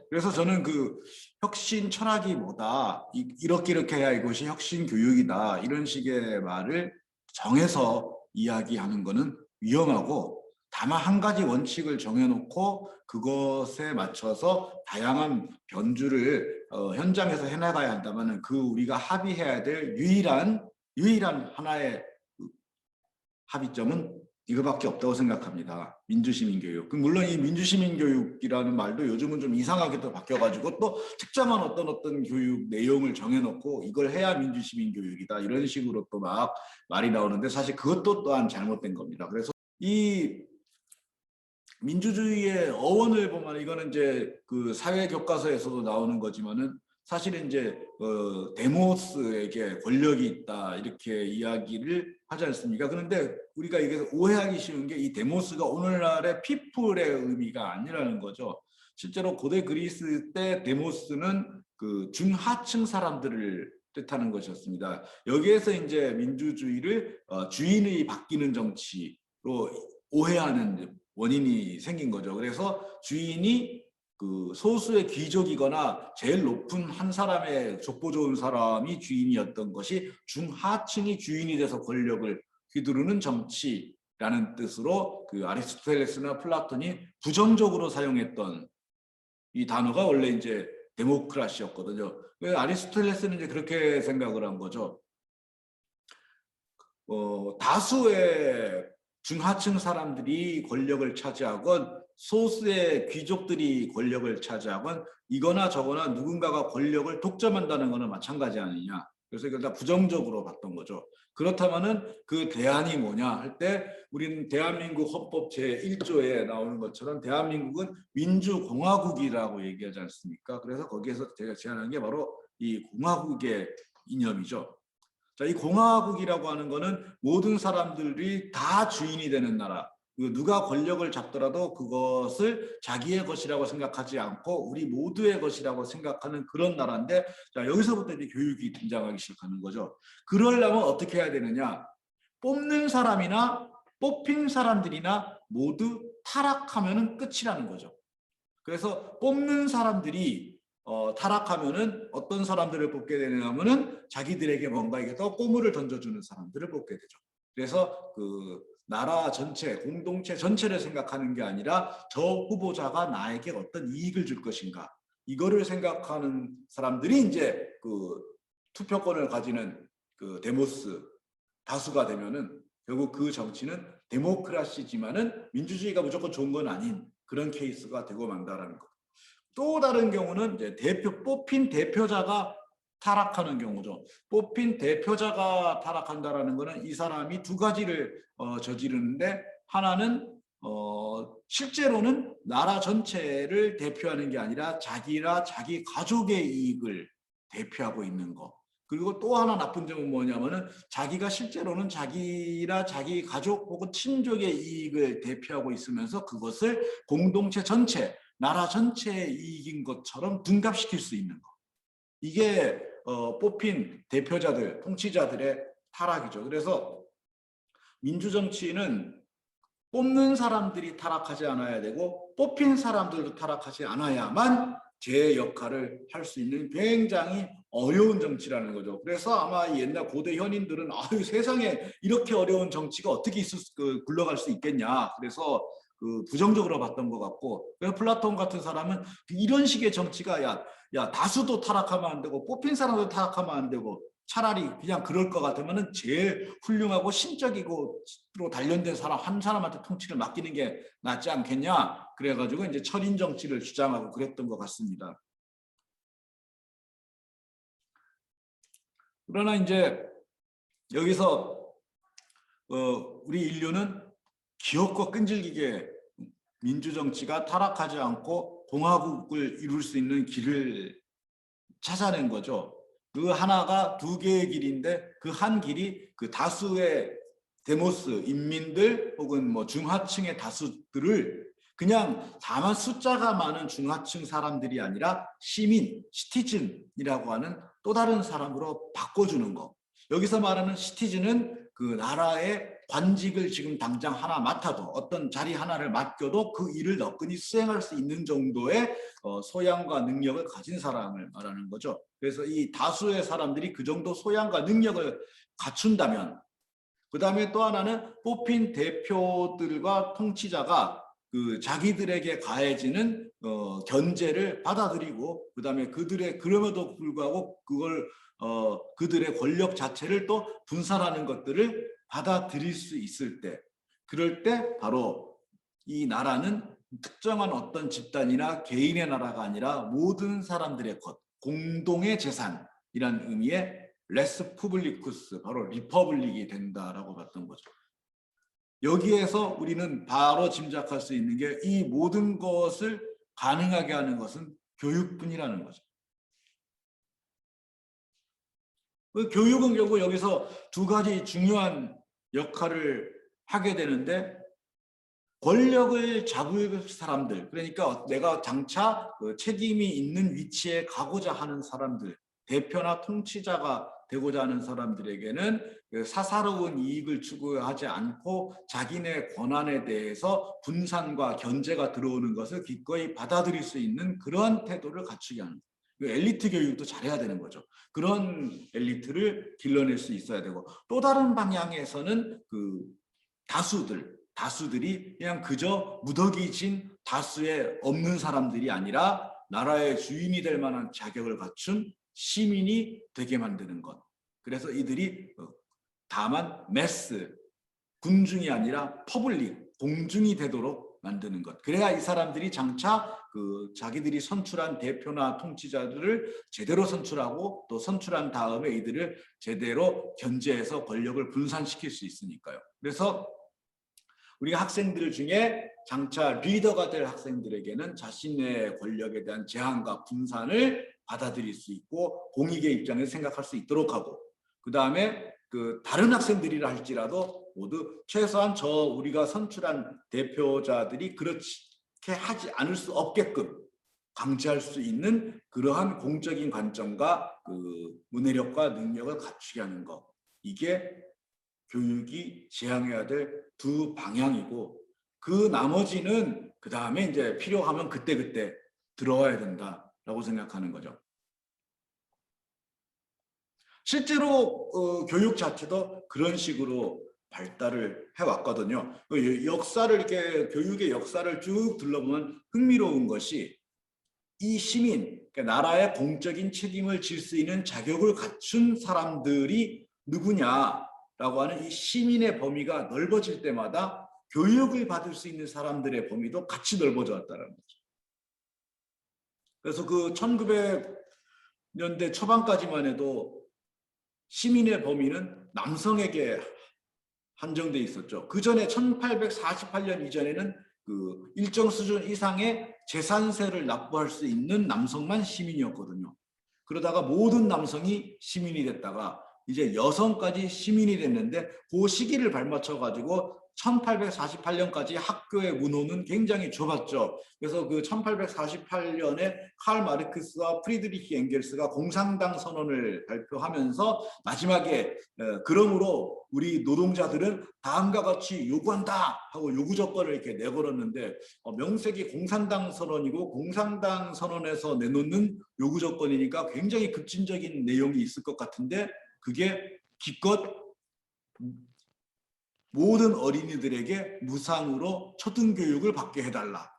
그래서 저는 그 혁신 철학이 뭐다, 이렇게 해야 이것이 혁신 교육이다, 이런 식의 말을 정해서 이야기하는 거는 위험하고, 다만 한 가지 원칙을 정해놓고 그것에 맞춰서 다양한 변주를 현장에서 해나가야 한다면 그 우리가 합의해야 될 유일한 하나의 합의점은 이거밖에 없다고 생각합니다. 민주시민교육. 물론 이 민주시민교육이라는 말도 요즘은 좀 이상하게 또 바뀌어가지고 또 특정한 어떤 교육 내용을 정해놓고 이걸 해야 민주시민교육이다, 이런 식으로 또 막 말이 나오는데, 사실 그것도 또한 잘못된 겁니다. 그래서 이 민주주의의 어원을 보면, 이거는 이제 그 사회 교과서에서도 나오는 거지만은, 사실은 이제 데모스에게 권력이 있다, 이렇게 이야기를 하지 않습니까? 그런데 우리가 이게 오해하기 쉬운 게, 이 데모스가 오늘날의 피플의 의미가 아니라는 거죠. 실제로 고대 그리스 때 데모스는 그 중하층 사람들을 뜻하는 것이었습니다. 여기에서 이제 민주주의를 주인이 바뀌는 정치로 오해하는 원인이 생긴 거죠. 그래서 주인이 그 소수의 귀족이거나 제일 높은 한 사람의 족보 좋은 사람이 주인이었던 것이 중하층이 주인이 돼서 권력을 휘두르는 정치라는 뜻으로, 그 아리스토텔레스나 플라톤이 부정적으로 사용했던 이 단어가 원래 이제 데모크라시였거든요. 아리스토텔레스는 이제 그렇게 생각을 한 거죠. 다수의 중하층 사람들이 권력을 차지하건 소수의 귀족들이 권력을 차지하건 이거나 저거나 누군가가 권력을 독점한다는 것은 마찬가지 아니냐. 그래서 이걸 다 부정적으로 봤던 거죠. 그렇다면은 그 대안이 뭐냐 할 때, 우리는 대한민국 헌법 제1조에 나오는 것처럼 대한민국은 민주공화국이라고 얘기하지 않습니까? 그래서 거기에서 제가 제안한 게 바로 이 공화국의 이념이죠. 자, 이 공화국이라고 하는 거는 모든 사람들이 다 주인이 되는 나라. 누가 권력을 잡더라도 그것을 자기의 것이라고 생각하지 않고 우리 모두의 것이라고 생각하는 그런 나라인데, 자, 여기서부터 이제 교육이 등장하기 시작하는 거죠. 그러려면 어떻게 해야 되느냐? 뽑는 사람이나 뽑힌 사람들이나 모두 타락하면은 끝이라는 거죠. 그래서 뽑는 사람들이 타락하면은 어떤 사람들을 뽑게 되냐면은 자기들에게 뭔가 이게 또 꼬물을 던져주는 사람들을 뽑게 되죠. 그래서 그 나라 전체, 공동체 전체를 생각하는 게 아니라 저 후보자가 나에게 어떤 이익을 줄 것인가, 이거를 생각하는 사람들이 이제 그 투표권을 가지는 그 데모스 다수가 되면은 결국 그 정치는 데모크라시지만은 민주주의가 무조건 좋은 건 아닌 그런 케이스가 되고 만다라는 거. 또 다른 경우는 이제 뽑힌 대표자가 타락하는 경우죠. 뽑힌 대표자가 타락한다라는 것은 이 사람이 두 가지를 저지르는데, 하나는 실제로는 나라 전체를 대표하는 게 아니라 자기나 자기 가족의 이익을 대표하고 있는 거. 그리고 또 하나 나쁜 점은 뭐냐면은 자기가 실제로는 자기나 자기 가족 혹은 친족의 이익을 대표하고 있으면서 그것을 공동체 전체, 나라 전체의 이익인 것처럼 둔갑시킬 수 있는 거. 이게 뽑힌 대표자들, 통치자들의 타락이죠. 그래서 민주정치는 뽑는 사람들이 타락하지 않아야 되고 뽑힌 사람들도 타락하지 않아야만 제 역할을 할 수 있는 굉장히 어려운 정치라는 거죠. 그래서 아마 옛날 고대 현인들은 아유, 세상에 이렇게 어려운 정치가 어떻게 굴러갈 수 있겠냐, 그래서 그 부정적으로 봤던 것 같고, 그래서 플라톤 같은 사람은 이런 식의 정치가 야 다수도 타락하면 안 되고 뽑힌 사람도 타락하면 안 되고, 차라리 그냥 그럴 것 같으면 제일 훌륭하고 신적이고 단련된 사람 한 사람한테 통치를 맡기는 게 낫지 않겠냐, 그래가지고 이제 철인 정치를 주장하고 그랬던 것 같습니다. 그러나 이제 여기서 우리 인류는 기어코 끈질기게 민주정치가 타락하지 않고 공화국을 이룰 수 있는 길을 찾아낸 거죠. 그 하나가 두 개의 길인데, 그 한 길이 그 다수의 데모스, 인민들 혹은 뭐 중하층의 다수들을 그냥 다만 숫자가 많은 중하층 사람들이 아니라 시민, 시티즌이라고 하는 또 다른 사람으로 바꿔주는 거. 여기서 말하는 시티즌은 그 나라의 관직을 지금 당장 하나 맡아도 어떤 자리 하나를 맡겨도 그 일을 너끈히 수행할 수 있는 정도의 소양과 능력을 가진 사람을 말하는 거죠. 그래서 이 다수의 사람들이 그 정도 소양과 능력을 갖춘다면 그 다음에 또 하나는 뽑힌 대표들과 통치자가 그 자기들에게 가해지는 견제를 받아들이고 그 다음에 그럼에도 불구하고 그걸 그들의 권력 자체를 또 분산하는 것들을 받아들일 수 있을 때 그럴 때 바로 이 나라는 특정한 어떤 집단이나 개인의 나라가 아니라 모든 사람들의 것 공동의 재산이라는 의미의 레스 푸블리쿠스 바로 리퍼블릭이 된다라고 봤던 거죠. 여기에서 우리는 바로 짐작할 수 있는 게 이 모든 것을 가능하게 하는 것은 교육뿐이라는 거죠. 교육은 결국 여기서 두 가지 중요한 역할을 하게 되는데 권력을 잡을 사람들 그러니까 내가 장차 책임이 있는 위치에 가고자 하는 사람들 대표나 통치자가 되고자 하는 사람들에게는 사사로운 이익을 추구하지 않고 자기네 권한에 대해서 분산과 견제가 들어오는 것을 기꺼이 받아들일 수 있는 그런 태도를 갖추게 하는 거예요. 엘리트 교육도 잘해야 되는 거죠. 그런 엘리트를 길러낼 수 있어야 되고 또 다른 방향에서는 그 다수들이 그냥 그저 무더기진 다수의 없는 사람들이 아니라 나라의 주인이 될 만한 자격을 갖춘 시민이 되게 만드는 것. 그래서 이들이 다만 매스, 군중이 아니라 퍼블릭, 공중이 되도록 만드는 것. 그래야 이 사람들이 장차 자기들이 선출한 대표나 통치자들을 제대로 선출하고 또 선출한 다음에 이들을 제대로 견제해서 권력을 분산시킬 수 있으니까요. 그래서 우리 학생들 중에 장차 리더가 될 학생들에게는 자신의 권력에 대한 제한과 분산을 받아들일 수 있고 공익의 입장에서 생각할 수 있도록 하고 그 다음에 다른 학생들이라 할지라도 모두 최소한 우리가 선출한 대표자들이 그렇게 하지 않을 수 없게끔 방지할 수 있는 그러한 공적인 관점과 문해력과 능력을 갖추게 하는 것. 이게 교육이 지향해야 될 두 방향이고 그 나머지는 그 다음에 이제 필요하면 그때그때 들어와야 된다라고 생각하는 거죠. 실제로 교육 자체도 그런 식으로 발달을 해왔거든요. 역사를 이렇게 교육의 역사를 쭉 둘러보면 흥미로운 것이 이 시민, 그러니까 나라의 공적인 책임을 질 수 있는 자격을 갖춘 사람들이 누구냐? 라고 하는 이 시민의 범위가 넓어질 때마다 교육을 받을 수 있는 사람들의 범위도 같이 넓어져 왔다는 거죠. 그래서 1900년대 초반까지만 해도 시민의 범위는 남성에게 한정돼 있었죠. 그 전에 1848년 이전에는 일정 수준 이상의 재산세를 납부할 수 있는 남성만 시민이었거든요. 그러다가 모든 남성이 시민이 됐다가 이제 여성까지 시민이 됐는데 그 시기를 발맞춰 가지고 1848년까지 학교의 문호는 굉장히 좁았죠. 그래서 1848년에 칼 마르크스와 프리드리히 엥겔스가 공산당 선언을 발표하면서 마지막에 그러므로 우리 노동자들은 다음과 같이 요구한다 하고 요구 조건을 이렇게 내걸었는데 명색이 공산당 선언이고 공산당 선언에서 내놓는 요구 조건이니까 굉장히 급진적인 내용이 있을 것 같은데 그게 기껏 모든 어린이들에게 무상으로 초등교육을 받게 해달라.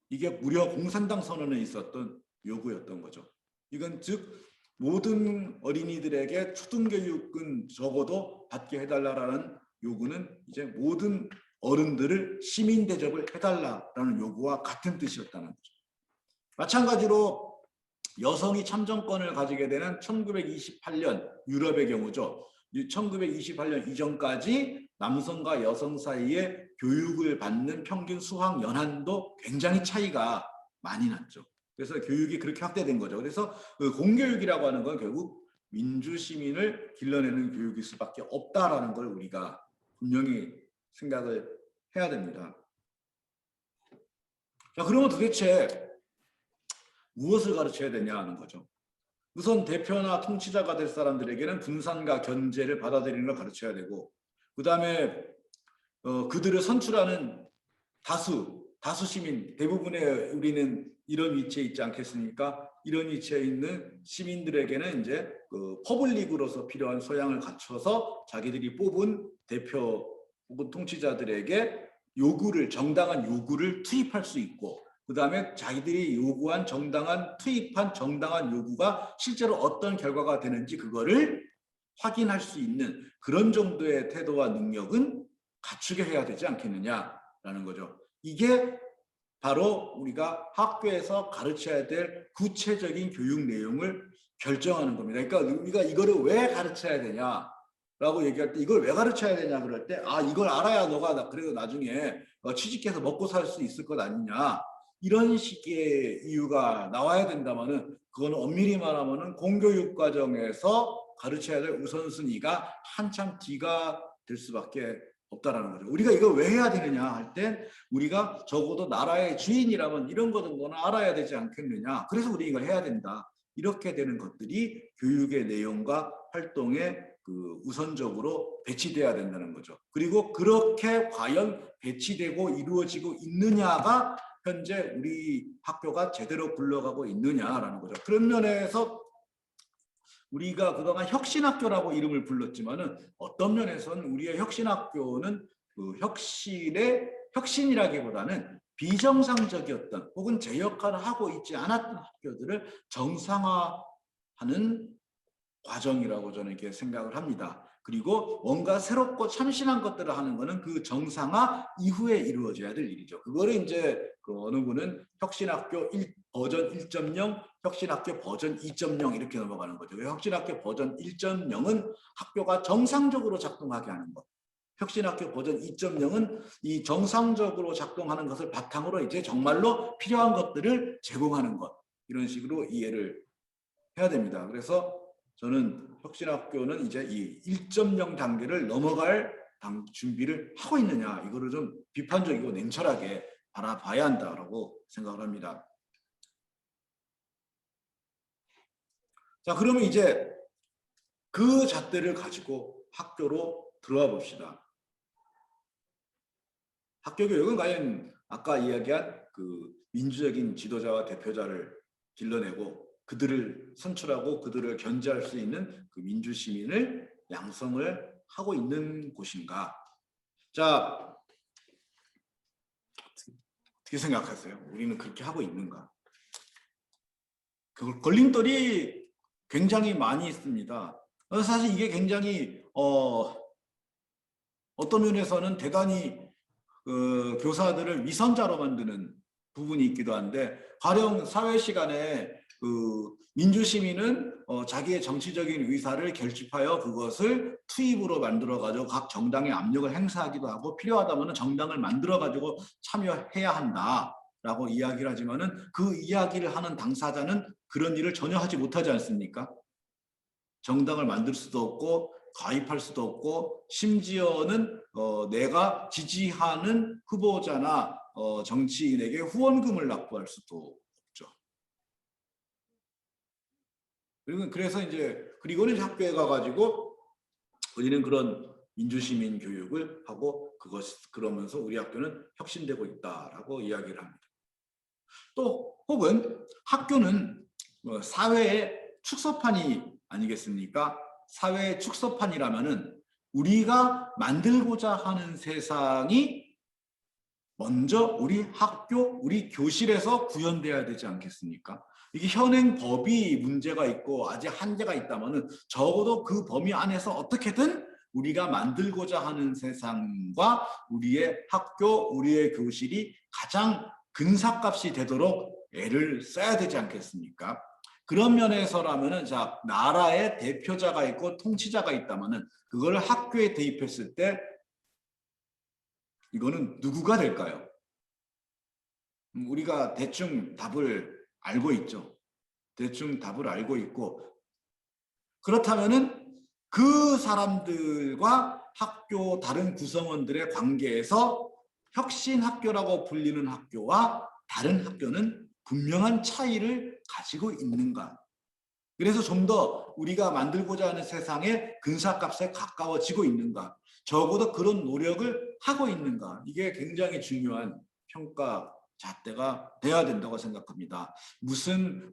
이게 무려 공산당 선언에 있었던 요구였던 거죠. 이건 즉 모든 어린이들에게 초등교육은 적어도 받게 해달라라는 요구는 이제 모든 어른들을 시민 대접을 해달라라는 요구와 같은 뜻이었다는 거죠. 마찬가지로 여성이 참정권을 가지게 되는 1928년 유럽의 경우죠. 1928년 이전까지 남성과 여성 사이에 교육을 받는 평균 수학 연한도 굉장히 차이가 많이 났죠. 그래서 교육이 그렇게 확대된 거죠. 그래서 공교육이라고 하는 건 결국 민주시민을 길러내는 교육일 수밖에 없다라는 걸 우리가 분명히 생각을 해야 됩니다. 자, 그러면 도대체 무엇을 가르쳐야 되냐 하는 거죠. 우선 대표나 통치자가 될 사람들에게는 분산과 견제를 받아들이는 걸 가르쳐야 되고 그다음에 그들을 선출하는 다수 시민, 대부분의 우리는 이런 위치에 있지 않겠습니까? 이런 위치에 있는 시민들에게는 이제 그 퍼블릭으로서 필요한 소양을 갖춰서 자기들이 뽑은 대표 혹은 통치자들에게 정당한 요구를 투입할 수 있고, 그 다음에 자기들이 투입한 정당한 요구가 실제로 어떤 결과가 되는지 그거를 확인할 수 있는 그런 정도의 태도와 능력은 갖추게 해야 되지 않겠느냐라는 거죠. 이게 바로 우리가 학교에서 가르쳐야 될 구체적인 교육 내용을 결정하는 겁니다. 그러니까 우리가 이거를 왜 가르쳐야 되냐라고 얘기할 때, 이걸 왜 가르쳐야 되냐 그럴 때, 이걸 알아야 너가 그래도 나중에 취직해서 먹고 살 수 있을 것 아니냐, 이런 식의 이유가 나와야 된다면은, 그거는 엄밀히 말하면은 공교육 과정에서 가르쳐야 될 우선순위가 한참 뒤가 될 수밖에 없다라는 거죠. 우리가 이걸 왜 해야 되느냐 할 때, 우리가 적어도 나라의 주인이라면 이런 거 정도는 알아야 되지 않겠느냐, 그래서 우리 이걸 해야 된다, 이렇게 되는 것들이 교육의 내용과 활동에 우선적으로 배치돼야 된다는 거죠. 그리고 그렇게 과연 배치되고 이루어지고 있느냐가 현재 우리 학교가 제대로 굴러가고 있느냐라는 거죠. 그런 면에서 우리가 그동안 혁신학교라고 이름을 불렀지만은, 어떤 면에서는 우리의 혁신학교는 혁신이라기보다는 비정상적이었던 혹은 제 역할을 하고 있지 않았던 학교들을 정상화하는 과정이라고 저는 이렇게 생각을 합니다. 그리고 뭔가 새롭고 참신한 것들을 하는 것은 그 정상화 이후에 이루어져야 될 일이죠. 그거를 이제 어느 분은 혁신학교 버전 1.0, 혁신학교 버전 2.0 이렇게 넘어가는 거죠. 혁신학교 버전 1.0은 학교가 정상적으로 작동하게 하는 것. 혁신학교 버전 2.0은 이 정상적으로 작동하는 것을 바탕으로 이제 정말로 필요한 것들을 제공하는 것. 이런 식으로 이해를 해야 됩니다. 그래서 저는 혁신학교는 이제 이 1.0 단계를 넘어갈 준비를 하고 있느냐, 이거를 좀 비판적이고 냉철하게 바라봐야 한다라고 생각을 합니다. 자, 그러면 이제 그 잣대를 가지고 학교로 들어와 봅시다. 학교 교육은 과연 아까 이야기한 민주적인 지도자와 대표자를 길러내고 그들을 선출하고 그들을 견제할 수 있는 민주시민을 양성을 하고 있는 곳인가? 자, 어떻게 생각하세요? 우리는 그렇게 하고 있는가? 그 걸림돌이 굉장히 많이 있습니다. 사실 이게 굉장히 어떤 면에서는 대단히 교사들을 위선자로 만드는 부분이 있기도 한데, 가령 사회 시간에 민주시민은 자기의 정치적인 의사를 결집하여 그것을 투입으로 만들어가지고 각 정당에 압력을 행사하기도 하고, 필요하다면 정당을 만들어가지고 참여해야 한다라고 이야기를 하지만은, 그 이야기를 하는 당사자는 그런 일을 전혀 하지 못하지 않습니까? 정당을 만들 수도 없고 가입할 수도 없고, 심지어는 내가 지지하는 후보자나 정치인에게 후원금을 납부할 수도 없죠. 그래서 이제 그리고는 학교에 가가지고 우리는 그런 민주시민 교육을 하고 그러면서 우리 학교는 혁신되고 있다라고 이야기를 합니다. 또 혹은 학교는 사회의 축소판이 아니겠습니까? 사회의 축소판이라면은 우리가 만들고자 하는 세상이 먼저 우리 학교, 우리 교실에서 구현돼야 되지 않겠습니까? 이게 현행 법이 문제가 있고 아직 한계가 있다면은 적어도 그 범위 안에서 어떻게든 우리가 만들고자 하는 세상과 우리의 학교, 우리의 교실이 가장 근사값이 되도록 애를 써야 되지 않겠습니까? 그런 면에서라면은, 자, 나라의 대표자가 있고 통치자가 있다면은 그걸 학교에 대입했을 때 이거는 누구가 될까요? 우리가 대충 답을 알고 있죠. 대충 답을 알고 있고, 그렇다면은 그 사람들과 학교 다른 구성원들의 관계에서 혁신학교라고 불리는 학교와 다른 학교는 분명한 차이를 가지고 있는가? 그래서 좀 더 우리가 만들고자 하는 세상의 근사값에 가까워지고 있는가? 적어도 그런 노력을 하고 있는가. 이게 굉장히 중요한 평가 잣대가 돼야 된다고 생각합니다. 무슨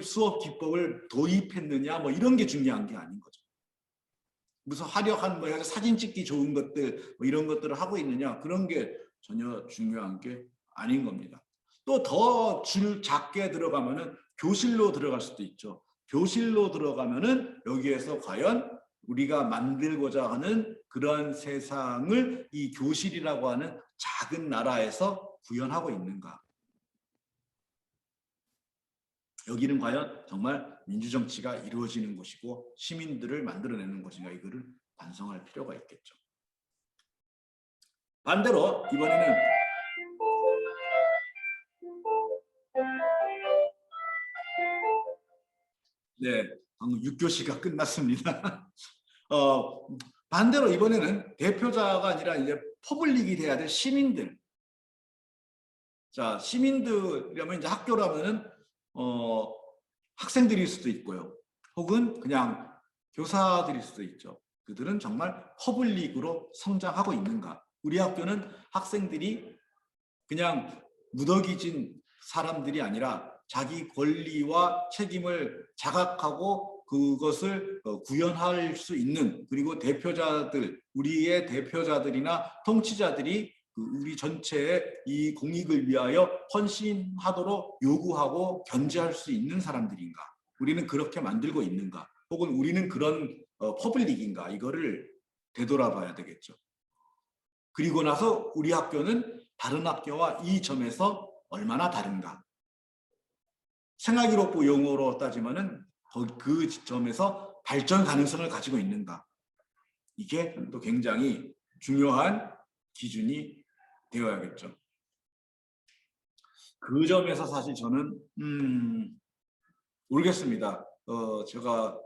수업 기법을 도입했느냐 뭐 이런 게 중요한 게 아닌 거죠. 무슨 화려한 뭐 사진 찍기 좋은 것들 뭐 이런 것들을 하고 있느냐 그런 게 전혀 중요한 게 아닌 겁니다. 또 더 줄 작게 들어가면은 교실로 들어갈 수도 있죠. 교실로 들어가면은 여기에서 과연 우리가 만들고자 하는 그러한 세상을 이 교실이라고 하는 작은 나라에서 구현하고 있는가? 여기는 과연 정말 민주정치가 이루어지는 곳이고 시민들을 만들어내는 곳인가 이거를 반성할 필요가 있겠죠. 반대로 이번에는 네, 방금 6교시가 끝났습니다. 반대로 이번에는 대표자가 아니라 이제 퍼블릭이 돼야 될 시민들. 자, 시민들이라면 이제 학교라면은 학생들일 수도 있고요. 혹은 그냥 교사들일 수도 있죠. 그들은 정말 퍼블릭으로 성장하고 있는가? 우리 학교는 학생들이 그냥 무더기진 사람들이 아니라 자기 권리와 책임을 자각하고 그것을 구현할 수 있는 그리고 대표자들, 우리의 대표자들이나 통치자들이 우리 전체의 이 공익을 위하여 헌신하도록 요구하고 견제할 수 있는 사람들인가? 우리는 그렇게 만들고 있는가? 혹은 우리는 그런 퍼블릭인가? 이거를 되돌아봐야 되겠죠. 그리고 나서 우리 학교는 다른 학교와 이 점에서 얼마나 다른가? 생활기록부 용어로 따지면은 그 점에서 발전 가능성을 가지고 있는가? 이게 또 굉장히 중요한 기준이 되어야겠죠. 그 점에서 사실 저는 모르겠습니다. 제가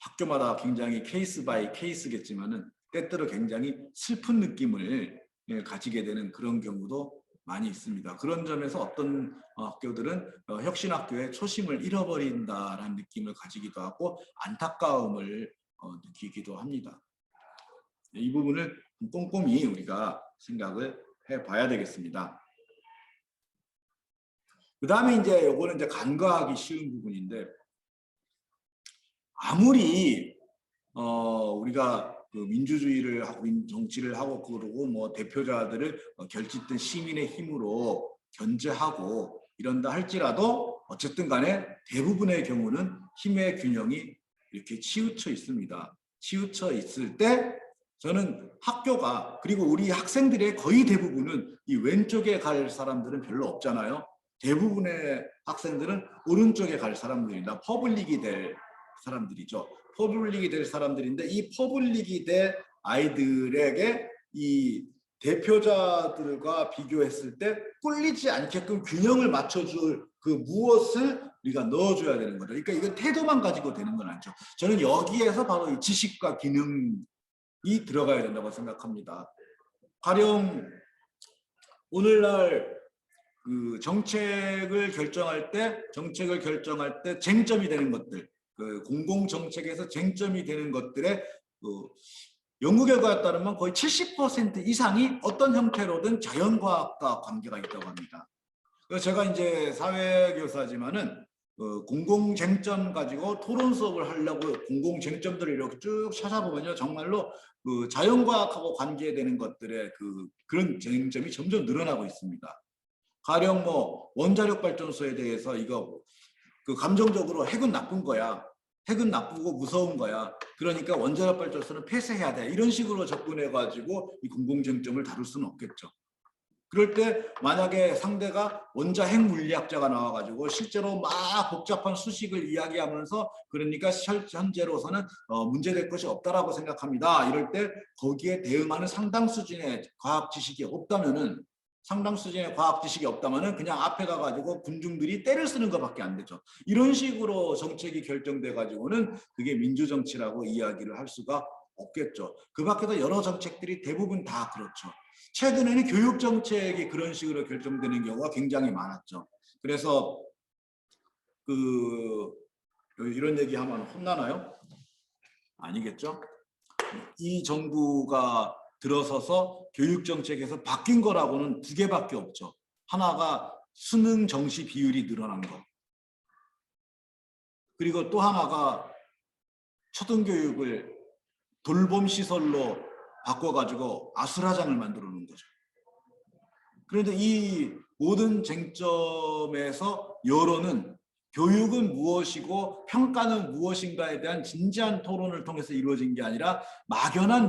학교마다 굉장히 케이스 바이 케이스겠지만은 때때로 굉장히 슬픈 느낌을 가지게 되는 그런 경우도 많이 있습니다. 그런 점에서 어떤 학교들은 혁신학교의 초심을 잃어버린다라는 느낌을 가지기도 하고 안타까움을 느끼기도 합니다. 이 부분을 꼼꼼히 우리가 생각을 해봐야 되겠습니다. 그 다음에 이제 요거는 이제 간과하기 쉬운 부분인데 아무리 우리가 그 민주주의를 하고 정치를 하고 그러고 뭐 대표자들을 결집된 시민의 힘으로 견제하고 이런다 할지라도 어쨌든 간에 대부분의 경우는 힘의 균형이 이렇게 치우쳐 있습니다. 치우쳐 있을 때 저는 학교가 그리고 우리 학생들의 거의 대부분은 이 왼쪽에 갈 사람들은 별로 없잖아요. 대부분의 학생들은 오른쪽에 갈 사람들이다. 퍼블릭이 될 사람들이죠. 퍼블릭이 될 사람들인데 이 퍼블릭이 될 아이들에게 이 대표자들과 비교했을 때 꿀리지 않게끔 균형을 맞춰줄 그 무엇을 우리가 넣어줘야 되는 거죠. 그러니까 이건 태도만 가지고 되는 건 아니죠. 저는 여기에서 바로 이 지식과 기능이 들어가야 된다고 생각합니다. 가령 오늘날 그 정책을 결정할 때 쟁점이 되는 것들, 그 공공 정책에서 쟁점이 되는 것들의 그 연구 결과에 따르면 거의 70% 이상이 어떤 형태로든 자연과학과 관계가 있다고 합니다. 그래서 제가 이제 사회교사지만은 공공 쟁점 가지고 토론 수업을 하려고 공공 쟁점들을 이렇게 쭉 찾아보면요, 정말로 그 자연과학하고 관계되는 것들의 그런 쟁점이 점점 늘어나고 있습니다. 가령 뭐 원자력 발전소에 대해서 이거 그 감정적으로 핵은 나쁜 거야. 핵은 나쁘고 무서운 거야. 그러니까 원자력 발전소는 폐쇄해야 돼. 이런 식으로 접근해가지고 이 공공쟁점을 다룰 수는 없겠죠. 그럴 때 만약에 상대가 원자 핵 물리학자가 나와가지고 실제로 막 복잡한 수식을 이야기하면서 그러니까 현재로서는 문제될 것이 없다라고 생각합니다. 이럴 때 거기에 대응하는 상당 수준의 과학 지식이 없다면은 그냥 앞에 가가지고 군중들이 때를 쓰는 것밖에 안 되죠. 이런 식으로 정책이 결정돼 가지고는 그게 민주정치라고 이야기를 할 수가 없겠죠. 그 밖에도 여러 정책들이 대부분 다 그렇죠. 최근에는 교육정책이 그런 식으로 결정되는 경우가 굉장히 많았죠. 그래서 이런 얘기하면 혼나나요? 아니겠죠? 이 정부가 들어서서 교육 정책에서 바뀐 거라고는 두 개밖에 없죠. 하나가 수능 정시 비율이 늘어난 거. 그리고 또 하나가 초등교육을 돌봄 시설로 바꿔가지고 아수라장을 만들어 놓은 거죠. 그런데 이 모든 쟁점에서 여론은 교육은 무엇이고 평가는 무엇인가에 대한 진지한 토론을 통해서 이루어진 게 아니라 막연한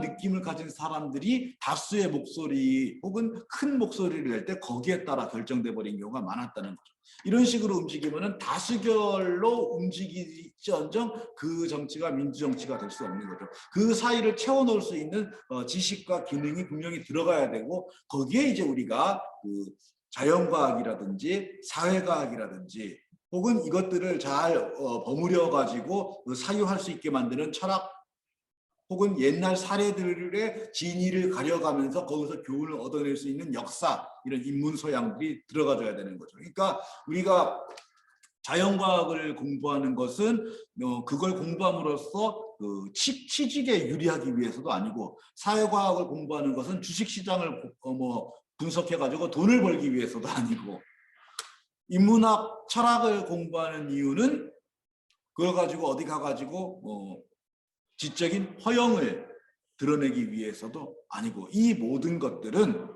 느낌을 가진 사람들이 다수의 목소리 혹은 큰 목소리를 낼 때 거기에 따라 결정돼 버린 경우가 많았다는 거죠. 이런 식으로 움직이면은 다수결로 움직이지언정 그 정치가 민주정치가 될 수 없는 거죠. 그 사이를 채워넣을 수 있는 지식과 기능이 분명히 들어가야 되고, 거기에 이제 우리가 그 자연과학이라든지 사회과학이라든지 혹은 이것들을 잘 버무려 가지고 사유할 수 있게 만드는 철학 혹은 옛날 사례들의 진위를 가려가면서 거기서 교훈을 얻어낼 수 있는 역사, 이런 인문 소양들이 들어가줘야 되는 거죠. 그러니까 우리가 자연과학을 공부하는 것은 그걸 공부함으로써 그 취직에 유리하기 위해서도 아니고, 사회과학을 공부하는 것은 주식시장을 분석해가지고 돈을 벌기 위해서도 아니고, 인문학, 철학을 공부하는 이유는 그걸 가지고 어디 가가지고 지적인 허영을 드러내기 위해서도 아니고, 이 모든 것들은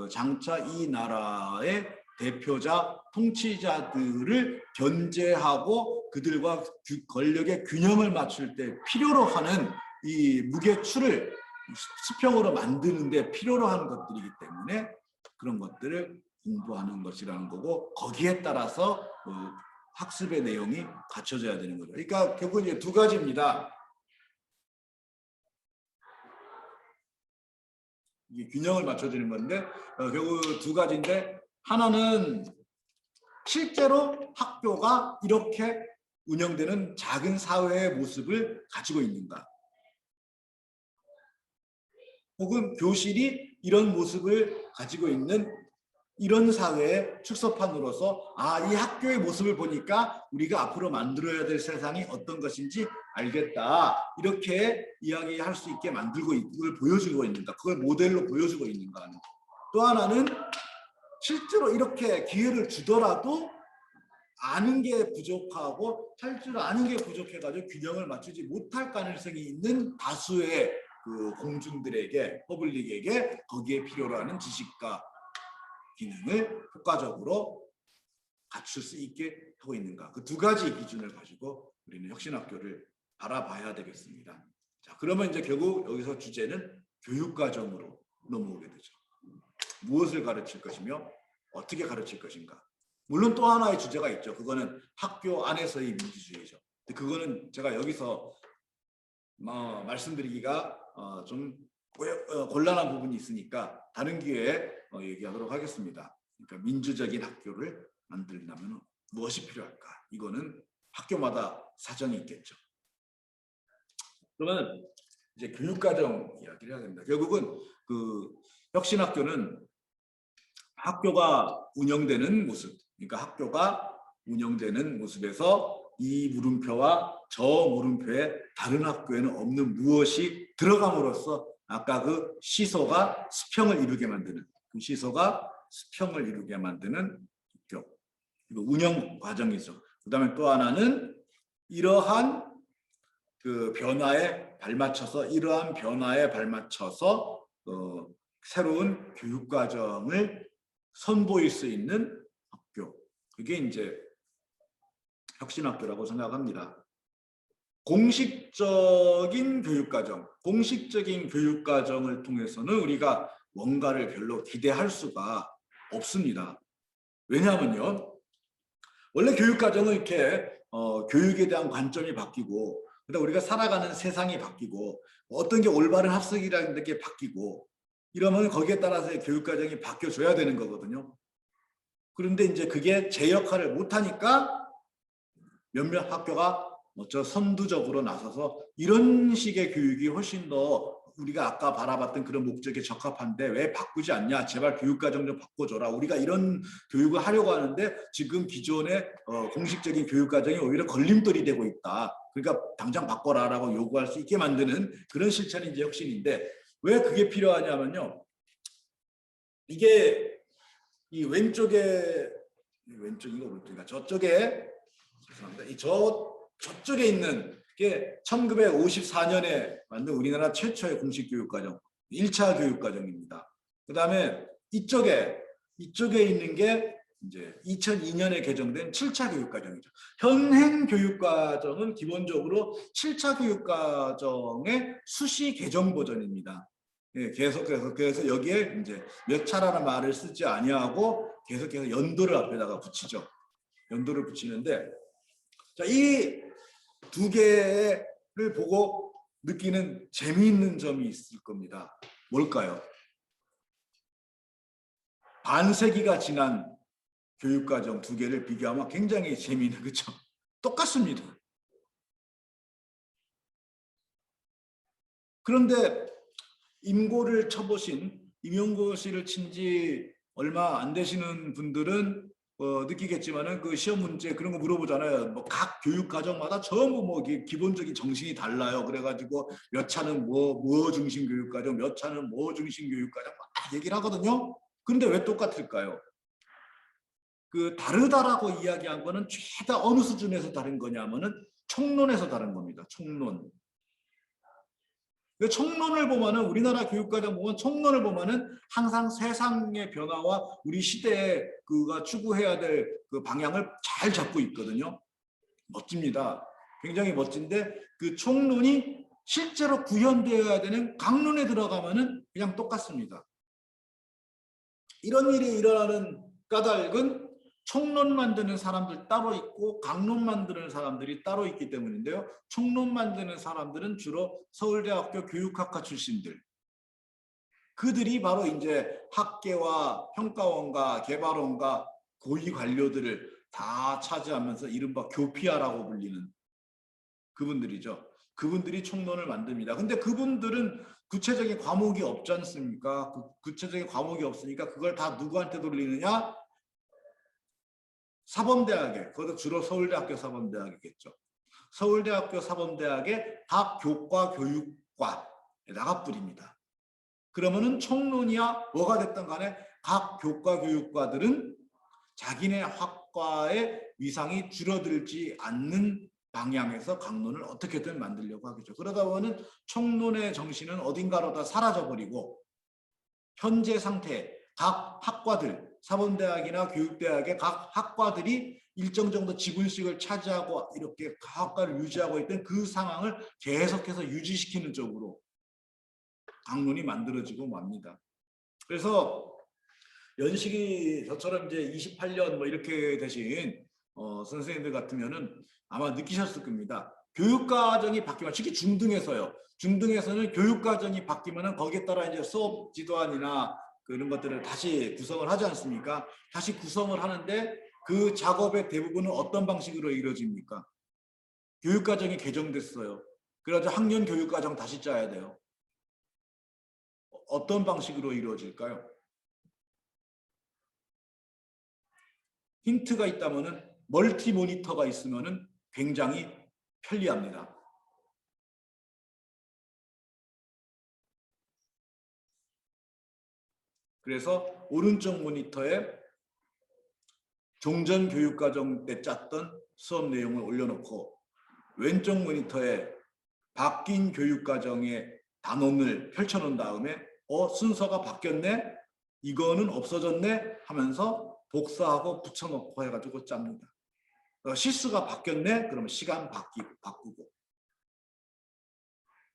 장차 이 나라의 대표자, 통치자들을 견제하고 그들과 권력의 균형을 맞출 때 필요로 하는 이 무게추를 수평으로 만드는 데 필요로 하는 것들이기 때문에 그런 것들을 공부하는 것이라는 거고, 거기에 따라서 학습의 내용이 갖춰져야 되는 거죠. 그러니까 결국 이제 두 가지입니다. 이게 균형을 맞춰주는 건데 결국 두 가지인데, 하나는 실제로 학교가 이렇게 운영되는 작은 사회의 모습을 가지고 있는가, 혹은 교실이 이런 모습을 가지고 있는 이런 사회의 축소판으로서 이 학교의 모습을 보니까 우리가 앞으로 만들어야 될 세상이 어떤 것인지 알겠다, 이렇게 이야기할 수 있게 만들고 이걸 보여주고 있는가, 그걸 모델로 보여주고 있는가 하는 거. 또 하나는 실제로 이렇게 기회를 주더라도 아는 게 부족하고 실제로 아는 게 부족해가지고 균형을 맞추지 못할 가능성이 있는 다수의 그 공중들에게, 퍼블릭에게 거기에 필요로 하는 지식과 기능을 효과적으로 갖출 수 있게 하고 있는가, 그 두 가지 기준을 가지고 우리는 혁신학교를 바라봐야 되겠습니다. 자, 그러면 이제 결국 여기서 주제는 교육과정으로 넘어오게 되죠. 무엇을 가르칠 것이며 어떻게 가르칠 것인가. 물론 또 하나의 주제가 있죠. 그거는 학교 안에서의 민주주의죠. 그거는 제가 여기서 말씀드리기가 좀 곤란한 부분이 있으니까 다른 기회에 얘기하도록 하겠습니다. 그러니까 민주적인 학교를 만들려면 무엇이 필요할까? 이거는 학교마다 사정이 있겠죠. 그러면 이제 교육과정 이야기를 해야 됩니다. 결국은 그 혁신학교는 학교가 운영되는 모습, 그러니까 학교가 운영되는 모습에서 이 물음표와 저 물음표에 다른 학교에는 없는 무엇이 들어감으로써 아까 그 시소가 수평을 이루게 만드는, 그 시소가 수평을 이루게 만드는 학교, 이거 운영 과정이죠. 그다음에 또 하나는 이러한 그 변화에 발맞춰서, 이러한 변화에 발맞춰서 새로운 교육 과정을 선보일 수 있는 학교, 그게 이제 혁신학교라고 생각합니다. 공식적인 교육과정, 공식적인 교육과정을 통해서는 우리가 뭔가를 별로 기대할 수가 없습니다. 왜냐하면요, 원래 교육과정은 이렇게 교육에 대한 관점이 바뀌고, 그다음 우리가 살아가는 세상이 바뀌고, 어떤 게 올바른 학습이라는 게 바뀌고, 이러면 거기에 따라서 교육과정이 바뀌어줘야 되는 거거든요. 그런데 이제 그게 제 역할을 못하니까 몇몇 학교가 저 선두적으로 나서서 이런 식의 교육이 훨씬 더 우리가 아까 바라봤던 그런 목적에 적합한데 왜 바꾸지 않냐, 제발 교육과정 좀 바꿔줘라, 우리가 이런 교육을 하려고 하는데 지금 기존의 공식적인 교육과정이 오히려 걸림돌이 되고 있다, 그러니까 당장 바꿔라라고 요구할 수 있게 만드는 그런 실천이 이제 혁신인데 왜 그게 필요하냐면요. 이게 이 왼쪽인가 오른쪽인가 저쪽에 죄송합니다. 저쪽에 있는 게 1954년에 만든 우리나라 최초의 공식 교육과정 1차 교육과정입니다. 그 다음에 이쪽에 있는 게 이제 2002년에 개정된 7차 교육과정이죠. 현행 교육과정은 기본적으로 7차 교육과정의 수시 개정 버전입니다. 예, 계속해서 그래서 여기에 이제 몇 차라는 말을 쓰지 아니하고 계속해서 연도를 앞에다가 붙이죠. 연도를 붙이는데 자, 이 두 개를 보고 느끼는 재미있는 점이 있을 겁니다. 뭘까요? 반세기가 지난 교육과정 두 개를 비교하면 굉장히 재미있는 그렇죠? 똑같습니다. 그런데 임고를 쳐보신 임용고시를 친 지 얼마 안 되시는 분들은 느끼겠지만은 그 시험 문제 그런 거 물어보잖아요. 뭐 각 교육과정마다 전부 뭐 기본적인 정신이 달라요. 그래가지고 몇 차는 뭐 중심 교육과정, 몇 차는 뭐 중심 교육과정 막 얘기를 하거든요. 그런데 왜 똑같을까요? 그 다르다라고 이야기한 거는 죄다 어느 수준에서 다른 거냐면은 총론에서 다른 겁니다. 총론. 총론을 보면은 우리나라 교육과정 보면 총론을 보면은 항상 세상의 변화와 우리 시대에 그가 추구해야 될 그 방향을 잘 잡고 있거든요. 멋집니다. 굉장히 멋진데 그 총론이 실제로 구현되어야 되는 강론에 들어가면은 그냥 똑같습니다. 이런 일이 일어나는 까닭은 총론 만드는 사람들 따로 있고 강론 만드는 사람들이 따로 있기 때문인데요. 총론 만드는 사람들은 주로 서울대학교 교육학과 출신들. 그들이 바로 이제 학계와 평가원과 개발원과 고위 관료들을 다 차지하면서 이른바 교피아라고 불리는 그분들이죠. 그분들이 총론을 만듭니다. 근데 그분들은 구체적인 과목이 없지 않습니까? 구체적인 과목이 없으니까 그걸 다 누구한테 돌리느냐? 사범대학에, 그것도 주로 서울대학교 사범대학이겠죠. 서울대학교 사범대학의 각 교과 교육과에다가 뿌립니다. 그러면은 총론이야 뭐가 됐든 간에 각 교과 교육과들은 자기네 학과의 위상이 줄어들지 않는 방향에서 강론을 어떻게든 만들려고 하겠죠. 그러다 보면 총론의 정신은 어딘가로 다 사라져버리고 현재 상태 각 학과들 사범대학이나 교육대학의 각 학과들이 일정 정도 지분식을 차지하고 이렇게 학과를 유지하고 있던 그 상황을 계속해서 유지시키는 쪽으로 강론이 만들어지고 맙니다. 그래서 연식이 저처럼 이제 28년 뭐 이렇게 되신 선생님들 같으면은 아마 느끼셨을 겁니다. 교육과정이 바뀌면 특히 중등에서요. 중등에서는 교육과정이 바뀌면은 거기에 따라 이제 수업 지도안이나 그런 것들을 다시 구성을 하지 않습니까? 다시 구성을 하는데 그 작업의 대부분은 어떤 방식으로 이루어집니까? 교육과정이 개정됐어요. 그래서 학년 교육과정 다시 짜야 돼요. 어떤 방식으로 이루어질까요? 힌트가 있다면은 멀티 모니터가 있으면은 굉장히 편리합니다. 그래서 오른쪽 모니터에 종전 교육과정 때 짰던 수업 내용을 올려놓고 왼쪽 모니터에 바뀐 교육과정의 단원을 펼쳐놓은 다음에 순서가 바뀌었네? 이거는 없어졌네? 하면서 복사하고 붙여놓고 해가지고 짭니다. 시수가 바뀌었네? 그러면 시간 바꾸고.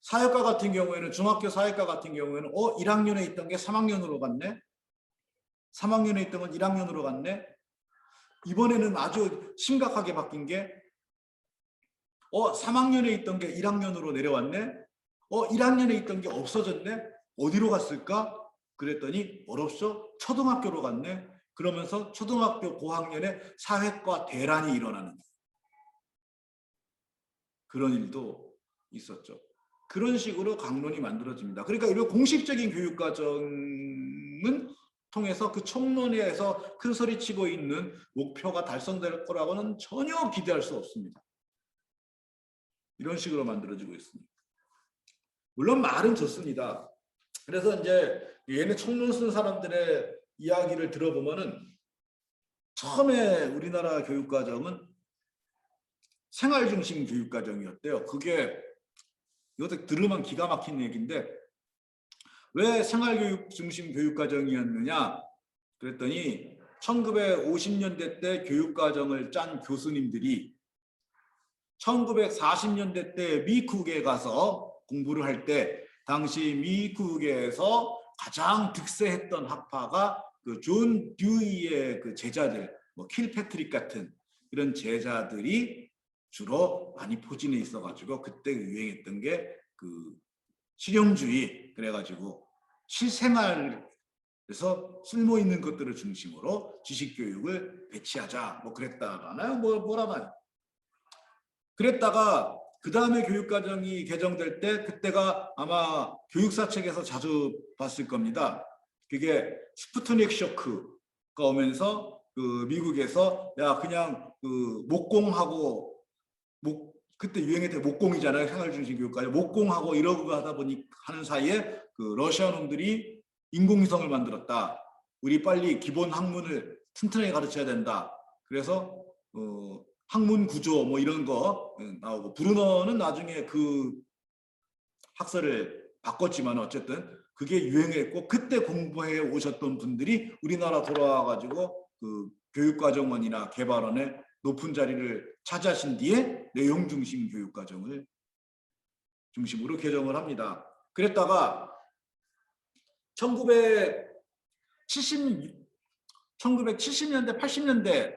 사역과 같은 경우에는 중학교 사역과 같은 경우에는 1학년에 있던 게 3학년으로 갔네? 3학년에 있던 건 1학년으로 갔네? 이번에는 아주 심각하게 바뀐 게 3학년에 있던 게 1학년으로 내려왔네? 1학년에 있던 게 없어졌네? 어디로 갔을까? 그랬더니 어렵죠? 초등학교로 갔네? 그러면서 초등학교 고학년에 사회과 대란이 일어나는 그런 일도 있었죠. 그런 식으로 강론이 만들어집니다. 그러니까 이런 공식적인 교육과정은 통해서 그 총론에서 큰 소리치고 있는 목표가 달성될 거라고는 전혀 기대할 수 없습니다. 이런 식으로 만들어지고 있습니다. 물론 말은 좋습니다. 그래서 이제 얘네 총론 쓴 사람들의 이야기를 들어보면은 처음에 우리나라 교육과정은 생활중심 교육과정이었대요. 그게 이것도 들으면 기가 막힌 얘기인데 왜 생활교육 중심 교육과정이었느냐 그랬더니 1950년대 때 교육과정을 짠 교수님들이 1940년대 때 미국에 가서 공부를 할 때 당시 미국에서 가장 득세했던 학파가 그 존 듀이의 그 제자들, 뭐 킬패트릭 같은 이런 제자들이 주로 많이 포진해 있어가지고 그때 유행했던 게 그 실용주의 그래가지고 실생활에서 쓸모 있는 것들을 중심으로 지식교육을 배치하자 뭐 그랬다가나요? 뭐라나요? 그랬다가 그 다음에 교육과정이 개정될 때 그때가 아마 교육사책에서 자주 봤을 겁니다. 그게 스푸트닉 쇼크가 오면서 그 미국에서 야 그냥 그 목공하고 그때 유행했던 목공이잖아요. 생활중심 교육까지 목공하고 이러고 하다 보니 하는 사이에 그 러시아 놈들이 인공위성을 만들었다. 우리 빨리 기본 학문을 튼튼하게 가르쳐야 된다. 그래서 학문 구조 뭐 이런 거 나오고 브루너는 나중에 그 학설을 바꿨지만 어쨌든 그게 유행했고 그때 공부해 오셨던 분들이 우리나라 돌아와가지고 그 교육과정원이나 개발원에 높은 자리를 차지하신 뒤에 내용 중심 교육과정을 중심으로 개정을 합니다. 그랬다가 1970년대, 80년대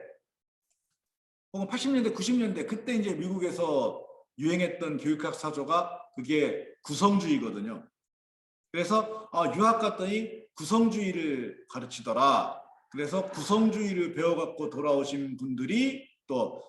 혹은 80년대, 90년대 그때 이제 미국에서 유행했던 교육학 사조가 그게 구성주의거든요. 그래서 유학 갔더니 구성주의를 가르치더라. 그래서 구성주의를 배워갖고 돌아오신 분들이 또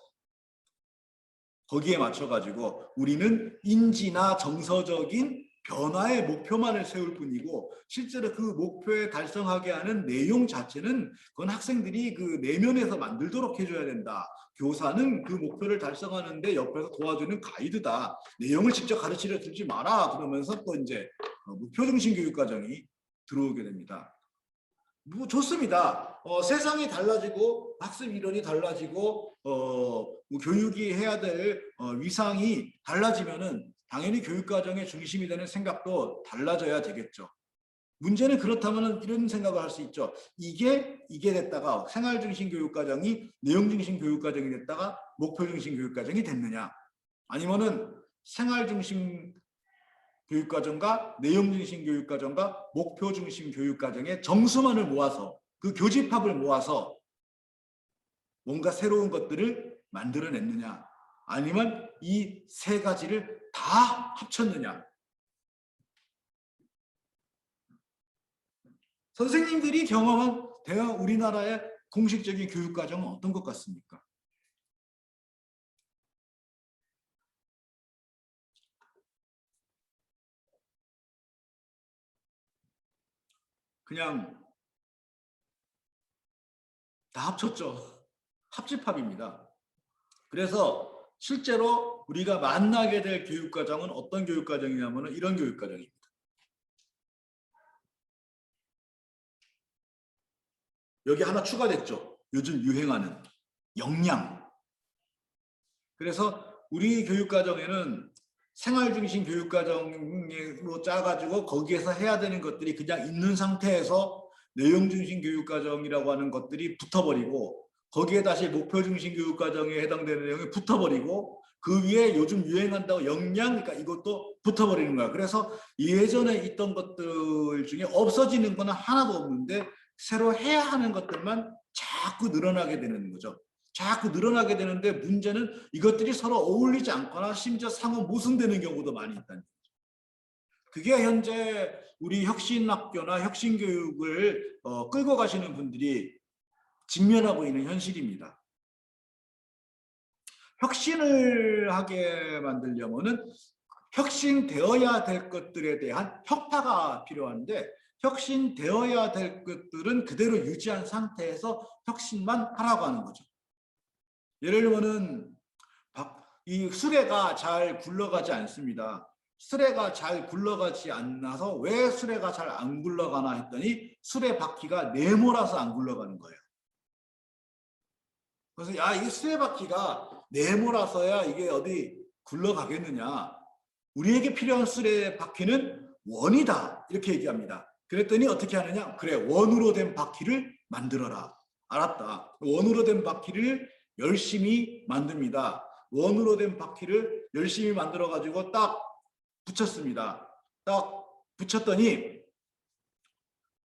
거기에 맞춰가지고 우리는 인지나 정서적인 변화의 목표만을 세울 뿐이고 실제로 그 목표에 달성하게 하는 내용 자체는 그건 학생들이 그 내면에서 만들도록 해줘야 된다. 교사는 그 목표를 달성하는데 옆에서 도와주는 가이드다. 내용을 직접 가르치려 들지 마라. 그러면서 또 이제 목표 중심 교육과정이 들어오게 됩니다. 뭐 좋습니다. 세상이 달라지고 학습 이론이 달라지고 교육이 해야 될 위상이 달라지면은 당연히 교육과정의 중심이 되는 생각도 달라져야 되겠죠. 문제는 그렇다면 이런 생각을 할 수 있죠. 이게 됐다가 생활중심 교육과정이 내용중심 교육과정이 됐다가 목표중심 교육과정이 됐느냐. 아니면은 생활중심 교육과정과 내용중심 교육과정과 목표중심 교육과정의 정수만을 모아서 그 교집합을 모아서 뭔가 새로운 것들을 만들어냈느냐. 아니면 이 세 가지를 다 합쳤느냐. 선생님들이 경험한 대학 우리나라의 공식적인 교육과정은 어떤 것 같습니까? 그냥 다 합쳤죠. 합집합입니다. 그래서 실제로 우리가 만나게 될 교육과정은 어떤 교육과정이냐면 이런 교육과정입니다. 여기 하나 추가됐죠. 요즘 유행하는 역량. 그래서 우리 교육과정에는 생활중심 교육과정으로 짜가지고 거기에서 해야 되는 것들이 그냥 있는 상태에서 내용중심 교육과정이라고 하는 것들이 붙어버리고 거기에 다시 목표중심 교육과정에 해당되는 내용이 붙어버리고 그 위에 요즘 유행한다고 역량, 그러니까 이것도 붙어버리는 거야. 그래서 예전에 있던 것들 중에 없어지는 건 하나도 없는데 새로 해야 하는 것들만 자꾸 늘어나게 되는 거죠. 자꾸 늘어나게 되는데 문제는 이것들이 서로 어울리지 않거나 심지어 상호 모순되는 경우도 많이 있다는 거죠. 그게 현재 우리 혁신학교나 혁신교육을 끌고 가시는 분들이 직면하고 있는 현실입니다. 혁신을 하게 만들려면은 혁신되어야 될 것들에 대한 혁파가 필요한데 혁신되어야 될 것들은 그대로 유지한 상태에서 혁신만 하라고 하는 거죠. 예를 들면은 이 수레가 잘 굴러가지 않습니다. 수레가 잘 굴러가지 않아서 왜 수레가 잘 안 굴러가나 했더니 수레 바퀴가 네모라서 안 굴러가는 거예요. 그래서 야, 이게 수레 바퀴가 네모라서야 이게 어디 굴러가겠느냐. 우리에게 필요한 수레 바퀴는 원이다. 이렇게 얘기합니다. 그랬더니 어떻게 하느냐. 그래, 원으로 된 바퀴를 만들어라. 알았다. 원으로 된 바퀴를 열심히 만듭니다. 원으로 된 바퀴를 열심히 만들어 가지고 딱 붙였습니다. 딱 붙였더니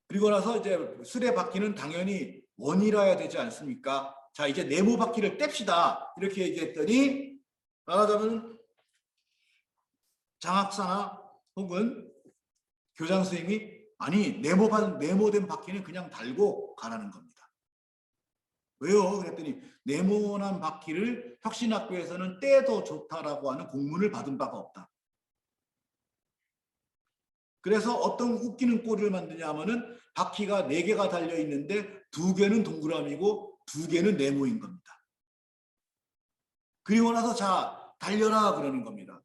그리고 나서 이제 수레 바퀴는 당연히 원이라야 되지 않습니까? 자, 이제 네모 바퀴를 뗍시다. 이렇게 얘기했더니 말하자면 장학사나 혹은 교장 선생님이 아니 네모된 바퀴는 그냥 달고 가라는 겁니다. 왜요? 그랬더니 네모난 바퀴를 혁신학교에서는 떼도 좋다라고 하는 공문을 받은 바가 없다. 그래서 어떤 웃기는 꼴을 만드냐 하면은 바퀴가 4개가 달려 있는데 2개는 동그라미고 2개는 네모인 겁니다. 그리고 나서 자 달려라 그러는 겁니다.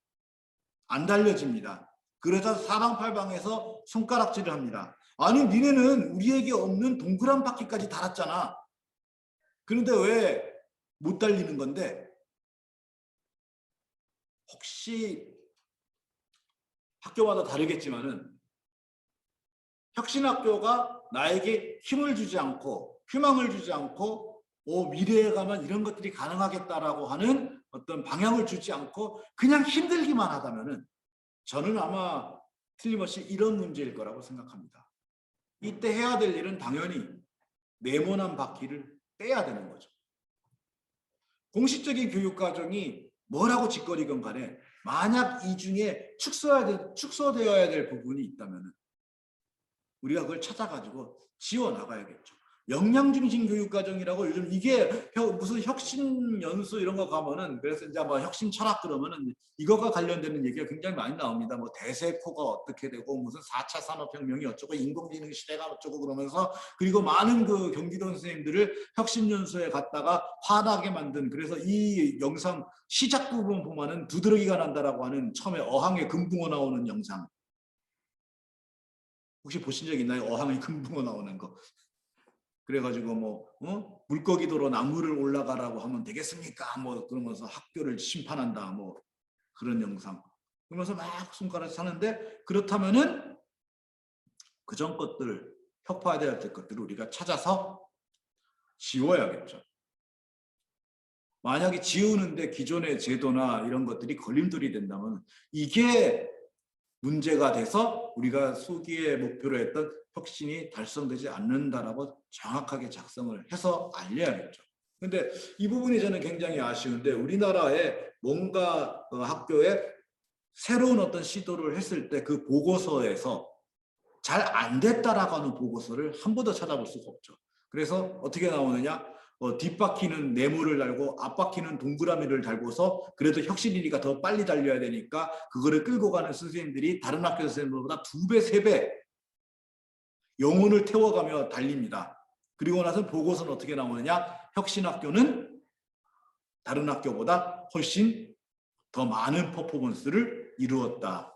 안 달려집니다. 그러자 사방팔방에서 손가락질을 합니다. 아니 니네는 우리에게 없는 동그란 바퀴까지 달았잖아. 그런데 왜 못 달리는 건데? 혹시 학교마다 다르겠지만은 혁신학교가 나에게 힘을 주지 않고 희망을 주지 않고 미래에 가면 이런 것들이 가능하겠다라고 하는 어떤 방향을 주지 않고 그냥 힘들기만 하다면은 저는 아마 틀림없이 이런 문제일 거라고 생각합니다. 이때 해야 될 일은 당연히 네모난 바퀴를 떼야 되는 거죠. 공식적인 교육과정이 뭐라고 짓거리건 간에 만약 이 중에 축소되어야 될 부분이 있다면 우리가 그걸 찾아가지고 지워나가야겠죠. 역량중심 교육과정이라고 요즘 이게 무슨 혁신연수 이런 거 가면은 그래서 이제 뭐 혁신 철학 그러면은 이거가 관련되는 얘기가 굉장히 많이 나옵니다. 뭐 대세포가 어떻게 되고 무슨 4차 산업혁명이 어쩌고 인공지능 시대가 어쩌고 그러면서 그리고 많은 그 경기도 선생님들을 혁신연수에 갔다가 화나게 만든 그래서 이 영상 시작 부분 보면은 두드러기가 난다라고 하는 처음에 어항에 금붕어 나오는 영상 혹시 보신 적 있나요? 어항에 금붕어 나오는 거. 그래가지고 뭐 물고기도로 나무를 올라가라고 하면 되겠습니까? 뭐 그러면서 학교를 심판한다 뭐 그런 영상 그러면서 막 손가락 사는데 그렇다면은 그전 것들 혁파해야 될 것들을 우리가 찾아서 지워야겠죠. 만약에 지우는데 기존의 제도나 이런 것들이 걸림돌이 된다면 이게 문제가 돼서 우리가 수기의 목표로 했던 혁신이 달성되지 않는다라고 정확하게 작성을 해서 알려야겠죠. 근데 이 부분이 저는 굉장히 아쉬운데 우리나라에 뭔가 학교에 새로운 어떤 시도를 했을 때 그 보고서에서 잘 안 됐다라고 하는 보고서를 한 번도 찾아볼 수가 없죠. 그래서 어떻게 나오느냐? 뒷바퀴는 네모를 달고 앞바퀴는 동그라미를 달고서 그래도 혁신이니까 더 빨리 달려야 되니까 그거를 끌고 가는 선생님들이 다른 학교 선생님들보다 2배, 3배 영혼을 태워가며 달립니다. 그리고 나서 보고서는 어떻게 나오느냐? 혁신학교는 다른 학교보다 훨씬 더 많은 퍼포먼스를 이루었다.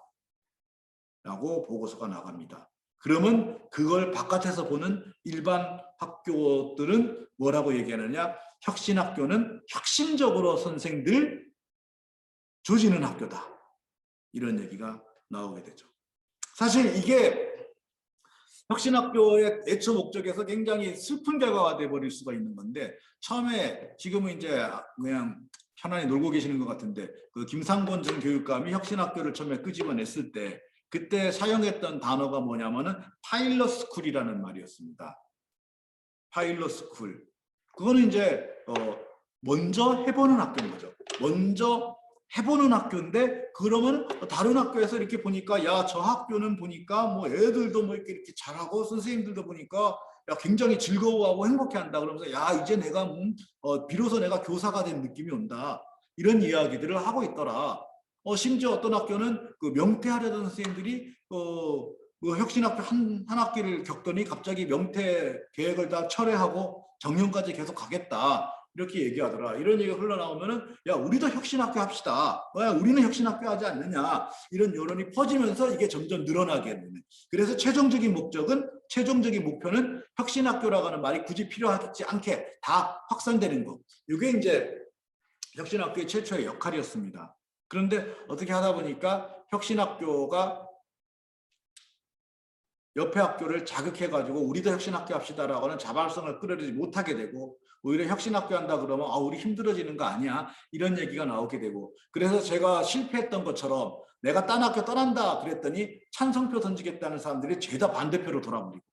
라고 보고서가 나갑니다. 그러면 그걸 바깥에서 보는 일반 학교들은 뭐라고 얘기하느냐? 혁신학교는 혁신적으로 선생들 조지는 학교다. 이런 얘기가 나오게 되죠. 사실 이게 혁신학교의 애초 목적에서 굉장히 슬픈 결과가 돼버릴 수가 있는 건데 처음에 지금은 이제 그냥 편안히 놀고 계시는 것 같은데 그 김상곤 전 교육감이 혁신학교를 처음에 끄집어냈을 때 그때 사용했던 단어가 뭐냐면은 파일럿 스쿨이라는 말이었습니다. 파일럿 스쿨. 그거는 이제 먼저 해보는 학교인 거죠. 먼저 해보는 학교인데 그러면 다른 학교에서 이렇게 보니까 야, 저 학교는 보니까 뭐 애들도 뭐 이렇게 잘하고 선생님들도 보니까 야, 굉장히 즐거워하고 행복해한다. 그러면서 야, 이제 내가 비로소 내가 교사가 된 느낌이 온다. 이런 이야기들을 하고 있더라. 심지어 어떤 학교는 그 명퇴하려던 선생님들이 그 혁신학교 한 학기를 겪더니 갑자기 명퇴 계획을 다 철회하고 정년까지 계속 가겠다. 이렇게 얘기하더라. 이런 얘기가 흘러나오면은 야 우리도 혁신학교 합시다. 야, 우리는 혁신학교 하지 않느냐. 이런 여론이 퍼지면서 이게 점점 늘어나게 되는. 그래서 최종적인 목표는 혁신학교라고 하는 말이 굳이 필요하지 않게 다 확산되는 거. 이게 이제 혁신학교의 최초의 역할이었습니다. 그런데 어떻게 하다 보니까 혁신학교가 옆에 학교를 자극해가지고 우리도 혁신학교 합시다라고 하는 자발성을 끌어내지 못하게 되고 오히려 혁신학교 한다 그러면 우리 힘들어지는 거 아니야 이런 얘기가 나오게 되고 그래서 제가 실패했던 것처럼 내가 딴 학교 떠난다 그랬더니 찬성표 던지겠다는 사람들이 죄다 반대표로 돌아버리고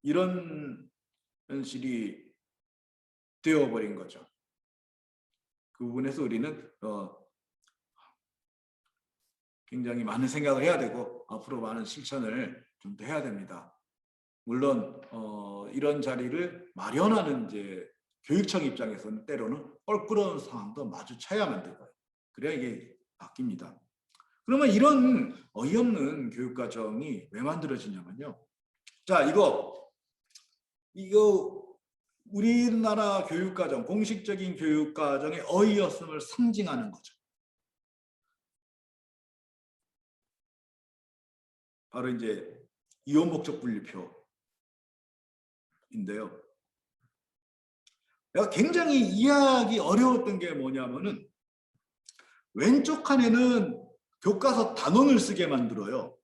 이런 현실이 되어버린 거죠. 그 부분에서 우리는 굉장히 많은 생각을 해야 되고 앞으로 많은 실천을 좀 더 해야 됩니다. 물론 이런 자리를 마련하는 이제 교육청 입장에서는 때로는 껄끄러운 상황도 마주쳐야만 되고요. 그래야 이게 바뀝니다. 그러면 이런 어이없는 교육과정이 왜 만들어지냐면요. 자, 이거 우리나라 교육과정, 공식적인 교육과정의 어이없음을 상징하는 거죠. 바로 이제 이원 목적 분류표인데요. 내가 굉장히 이해하기 어려웠던 게 뭐냐면은 왼쪽 칸에는 교과서 단원을 쓰게 만들어요.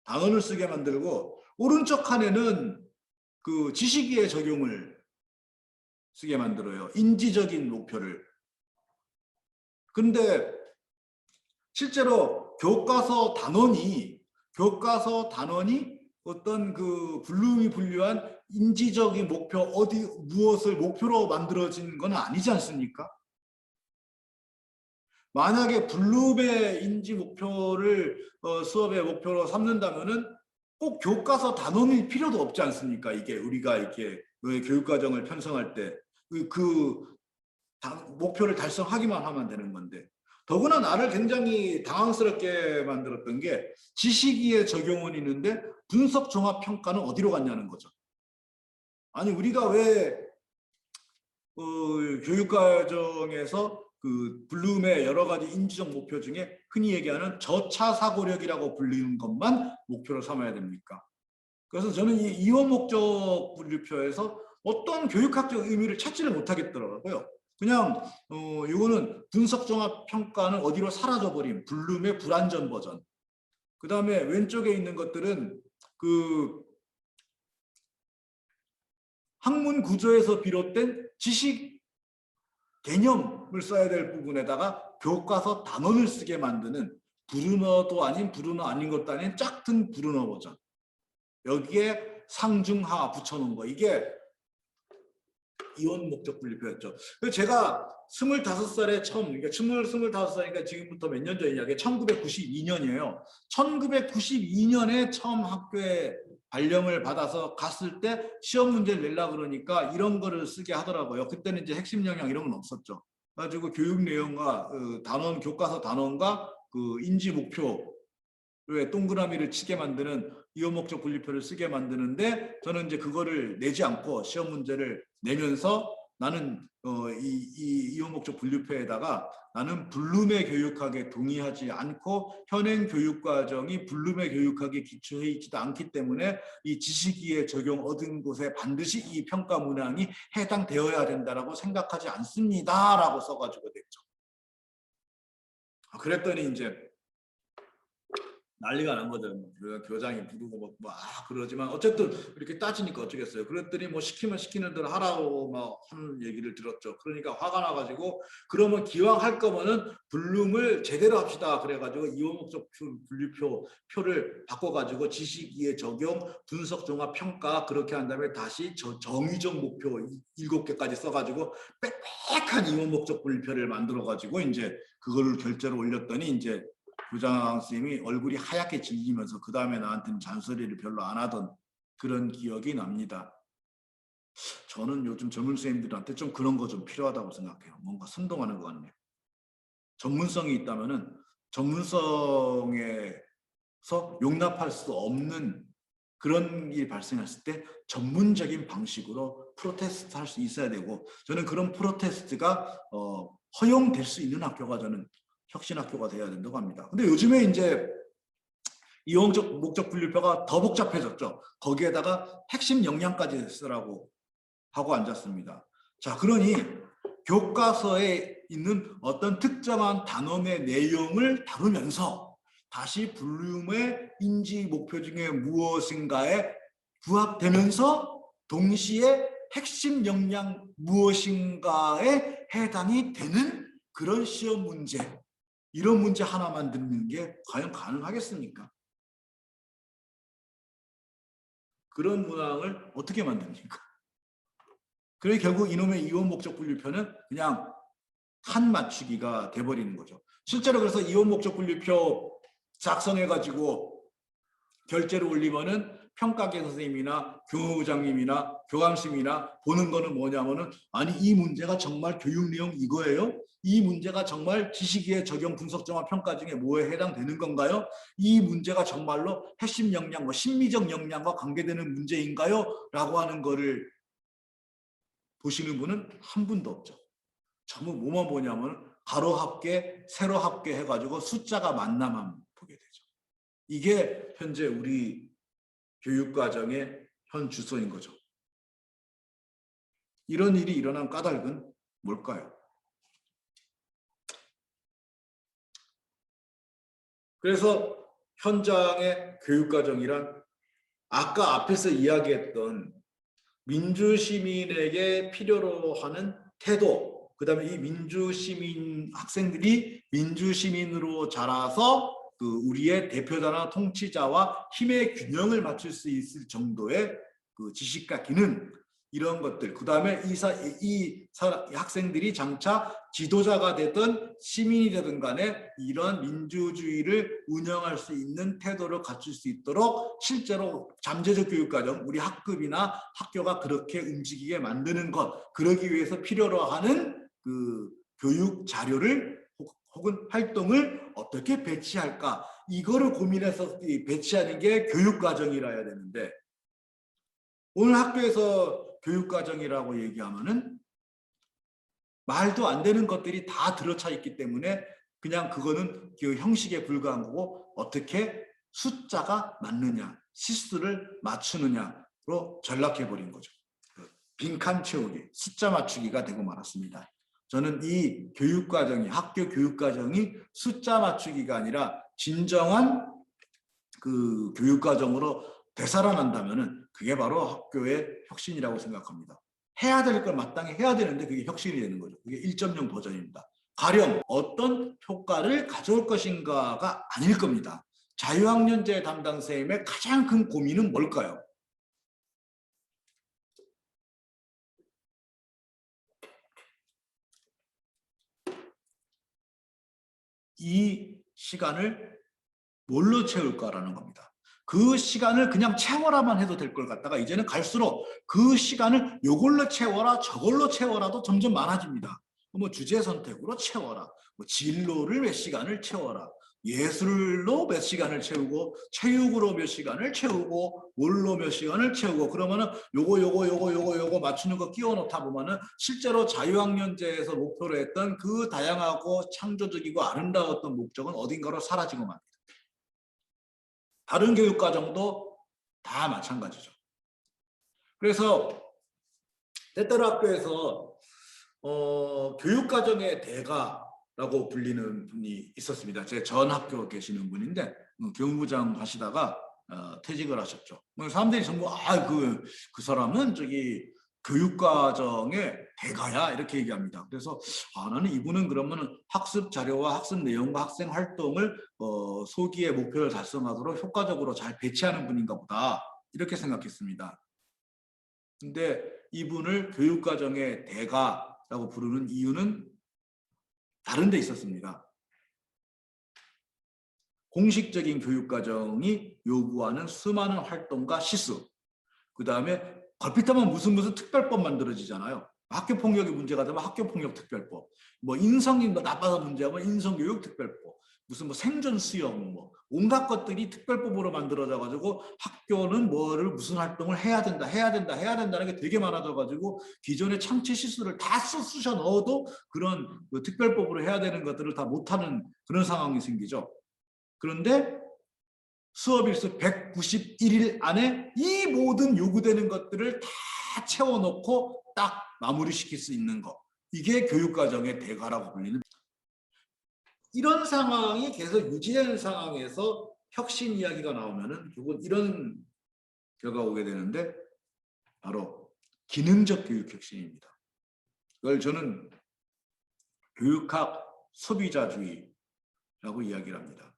단원을 쓰게 만들고 오른쪽 칸에는 그 지식의 적용을 쓰게 만들어요. 인지적인 목표를. 근데 실제로 교과서 단원이 어떤 그 블룸이 분류한 인지적인 목표 무엇을 목표로 만들어진 건 아니지 않습니까? 만약에 블룸의 인지 목표를 수업의 목표로 삼는다면은 꼭 교과서 단원일 필요도 없지 않습니까? 이게 우리가 이렇게 교육과정을 편성할 때 그 목표를 달성하기만 하면 되는 건데 더구나 나를 굉장히 당황스럽게 만들었던 게 지식이의 적용은 있는데 분석 종합 평가는 어디로 갔냐는 거죠. 아니 우리가 왜 교육과정에서 그 블룸의 여러 가지 인지적 목표 중에 흔히 얘기하는 저차 사고력이라고 불리는 것만 목표로 삼아야 됩니까? 그래서 저는 이 이원 목적 분류표에서 어떤 교육학적 의미를 찾지를 못하겠더라고요. 그냥 이거는 분석 종합 평가는 어디로 사라져버린 블룸의 불완전 버전. 그 다음에 왼쪽에 있는 것들은 그 학문 구조에서 비롯된 지식 개념을 써야 될 부분에다가 교과서 단원을 쓰게 만드는 브루너도 아닌 브루너 아닌 것도 아닌 짝퉁 브루너 버전. 여기에 상중하 붙여놓은 거. 이게 이원 목적 분류표였죠. 그래서 제가 25살에 처음, 그러니까 25살이니까 지금부터 몇 년 전이냐. 1992년이에요. 1992년에 처음 학교에 발령을 받아서 갔을 때 시험 문제를 내려고 그러니까 이런 거를 쓰게 하더라고요. 그때는 이제 핵심 영역 이런 건 없었죠. 그래가지고 교육 내용과 단원, 교과서 단원과 그 인지 목표에 동그라미를 치게 만드는 이원 목적 분류표를 쓰게 만드는데 저는 이제 그거를 내지 않고 시험 문제를 내면서 나는 이원 목적 분류표에다가 나는 블룸의 교육학에 동의하지 않고 현행 교육과정이 블룸의 교육학에 기초해 있지도 않기 때문에 이 지식이의 적용 얻은 곳에 반드시 이 평가 문항이 해당되어야 된다라고 생각하지 않습니다라고 써가지고 됐죠. 그랬더니 이제 난리가 난 거죠. 교장이 부르고 그러지만 어쨌든 이렇게 따지니까 어쩌겠어요. 그랬더니 뭐 시키면 시키는 대로 하라고 막 하는 얘기를 들었죠. 그러니까 화가 나가지고 그러면 기왕 할 거면은 블룸을 제대로 합시다. 그래가지고 이원 목적 분류표를 바꿔가지고 지식이의 적용, 분석 종합 평가 그렇게 한 다음에 다시 정의적 목표 7개까지 써가지고 빽빽한 이원 목적 분류표를 만들어가지고 이제 그걸 결제로 올렸더니 이제 교장 선생님이 얼굴이 하얗게 질리면서 그 다음에 나한테는 잔소리를 별로 안 하던 그런 기억이 납니다. 저는 요즘 전문 선생님들한테 좀 그런 거 좀 필요하다고 생각해요. 뭔가 선동하는 것 같네요. 전문성이 있다면은 전문성에서 용납할 수 없는 그런 일이 발생했을 때 전문적인 방식으로 프로테스트 할 수 있어야 되고, 저는 그런 프로테스트가 허용될 수 있는 학교가 저는 혁신학교가 돼야 된다고 합니다. 근데 요즘에 이제 이용적 목적 분류표가 더 복잡해졌죠. 거기에다가 핵심 역량까지 쓰라고 하고 앉았습니다. 자, 그러니 교과서에 있는 어떤 특정한 단원의 내용을 다루면서 다시 블룸의 인지 목표 중에 무엇인가에 부합되면서 동시에 핵심 역량 무엇인가에 해당이 되는 그런 시험 문제, 이런 문제 하나 만드는 게 과연 가능하겠습니까? 그런 문항을 어떻게 만듭니까? 그래 결국 이놈의 이원 목적 분류표는 그냥 한 맞추기가 돼버리는 거죠. 실제로 그래서 이원 목적 분류표 작성해가지고 결제를 올리면은 평가계 선생님이나 교무부장님이나 교감심이나 보는 거는 뭐냐면은, 아니 이 문제가 정말 교육 내용 이거예요? 이 문제가 정말 지식의 적용 분석 정화 평가 중에 뭐에 해당되는 건가요? 이 문제가 정말로 핵심 역량, 심리적 역량과 관계되는 문제인가요? 라고 하는 거를 보시는 분은 한 분도 없죠. 전부 뭐만 보냐면 가로 합계, 세로 합계 해가지고 숫자가 맞나만 보게 되죠. 이게 현재 우리 교육과정의 현 주소인 거죠. 이런 일이 일어난 까닭은 뭘까요? 그래서 현장의 교육과정이란 아까 앞에서 이야기했던 민주시민에게 필요로 하는 태도, 그 다음에 이 민주시민 학생들이 민주시민으로 자라서 그 우리의 대표자나 통치자와 힘의 균형을 맞출 수 있을 정도의 그 지식과 기능, 이런 것들, 그 다음에 이 학생들이 장차 지도자가 되든 시민이 되든 간에 이런 민주주의를 운영할 수 있는 태도를 갖출 수 있도록 실제로 잠재적 교육과정, 우리 학급이나 학교가 그렇게 움직이게 만드는 것, 그러기 위해서 필요로 하는 그 교육 자료를 혹은 활동을 어떻게 배치할까, 이거를 고민해서 배치하는 게 교육과정이라 해야 되는데, 오늘 학교에서 교육과정이라고 얘기하면은 말도 안 되는 것들이 다 들어차 있기 때문에 그냥 그거는 그 형식에 불과한 거고, 어떻게 숫자가 맞느냐, 시수를 맞추느냐로 전락해버린 거죠. 빈칸 채우기, 숫자 맞추기가 되고 말았습니다. 저는 이 교육과정이, 학교 교육과정이 숫자 맞추기가 아니라 진정한 그 교육과정으로 되살아난다면은 그게 바로 학교의 혁신이라고 생각합니다. 해야 될 걸 마땅히 해야 되는데 그게 혁신이 되는 거죠. 그게 1.0 버전입니다. 가령 어떤 효과를 가져올 것인가가 아닐 겁니다. 자유학년제 담당 선생님의 가장 큰 고민은 뭘까요? 이 시간을 뭘로 채울까라는 겁니다. 그 시간을 그냥 채워라만 해도 될 걸 갖다가 이제는 갈수록 그 시간을 요걸로 채워라 저걸로 채워라도 점점 많아집니다. 뭐 주제 선택으로 채워라, 뭐 진로를 몇 시간을 채워라, 예술로 몇 시간을 채우고 체육으로 몇 시간을 채우고 뭘로 몇 시간을 채우고, 그러면은 요거 맞추는 거 끼워 넣다 보면은 실제로 자유학년제에서 목표로 했던 그 다양하고 창조적이고 아름다웠던 목적은 어딘가로 사라지고 맙니다. 다른 교육과정도 다 마찬가지죠. 그래서 때때로 학교에서 교육과정의 대가라고 불리는 분이 있었습니다. 제 전 학교 계시는 분인데 교무부장 하시다가 퇴직을 하셨죠. 사람들이 전부 그 사람은 저기 교육과정의 대가야 이렇게 얘기합니다. 그래서 나는 이분은 그러면 학습 자료와 학습 내용과 학생 활동을 소기의 목표를 달성하도록 효과적으로 잘 배치하는 분인가 보다 이렇게 생각했습니다. 근데 이분을 교육과정의 대가라고 부르는 이유는 다른 데 있었습니다. 공식적인 교육과정이 요구하는 수많은 활동과 시수, 그 다음에 걸핏하면 무슨 특별법 만들어지잖아요. 학교폭력이 문제가 되면 학교폭력특별법, 뭐 인성이 나빠서 문제하면 인성교육특별법, 무슨 뭐 생존 수영 뭐 온갖 것들이 특별법으로 만들어져 가지고 학교는 뭐를 무슨 활동을 해야 된다 해야 된다는 게 되게 많아져 가지고 기존의 창체 시술을 다 쑤셔 넣어도 그런 그 특별법으로 해야 되는 것들을 다 못하는 그런 상황이 생기죠. 그런데 수업 일수 191일 안에 이 모든 요구되는 것들을 다 채워놓고 딱 마무리시킬 수 있는 거. 이게 교육과정의 대가라고 불리는. 이런 상황이 계속 유지되는 상황에서 혁신 이야기가 나오면은 결국 이런 결과가 오게 되는데 바로 기능적 교육혁신입니다. 그걸 저는 교육학 소비자주의라고 이야기를 합니다.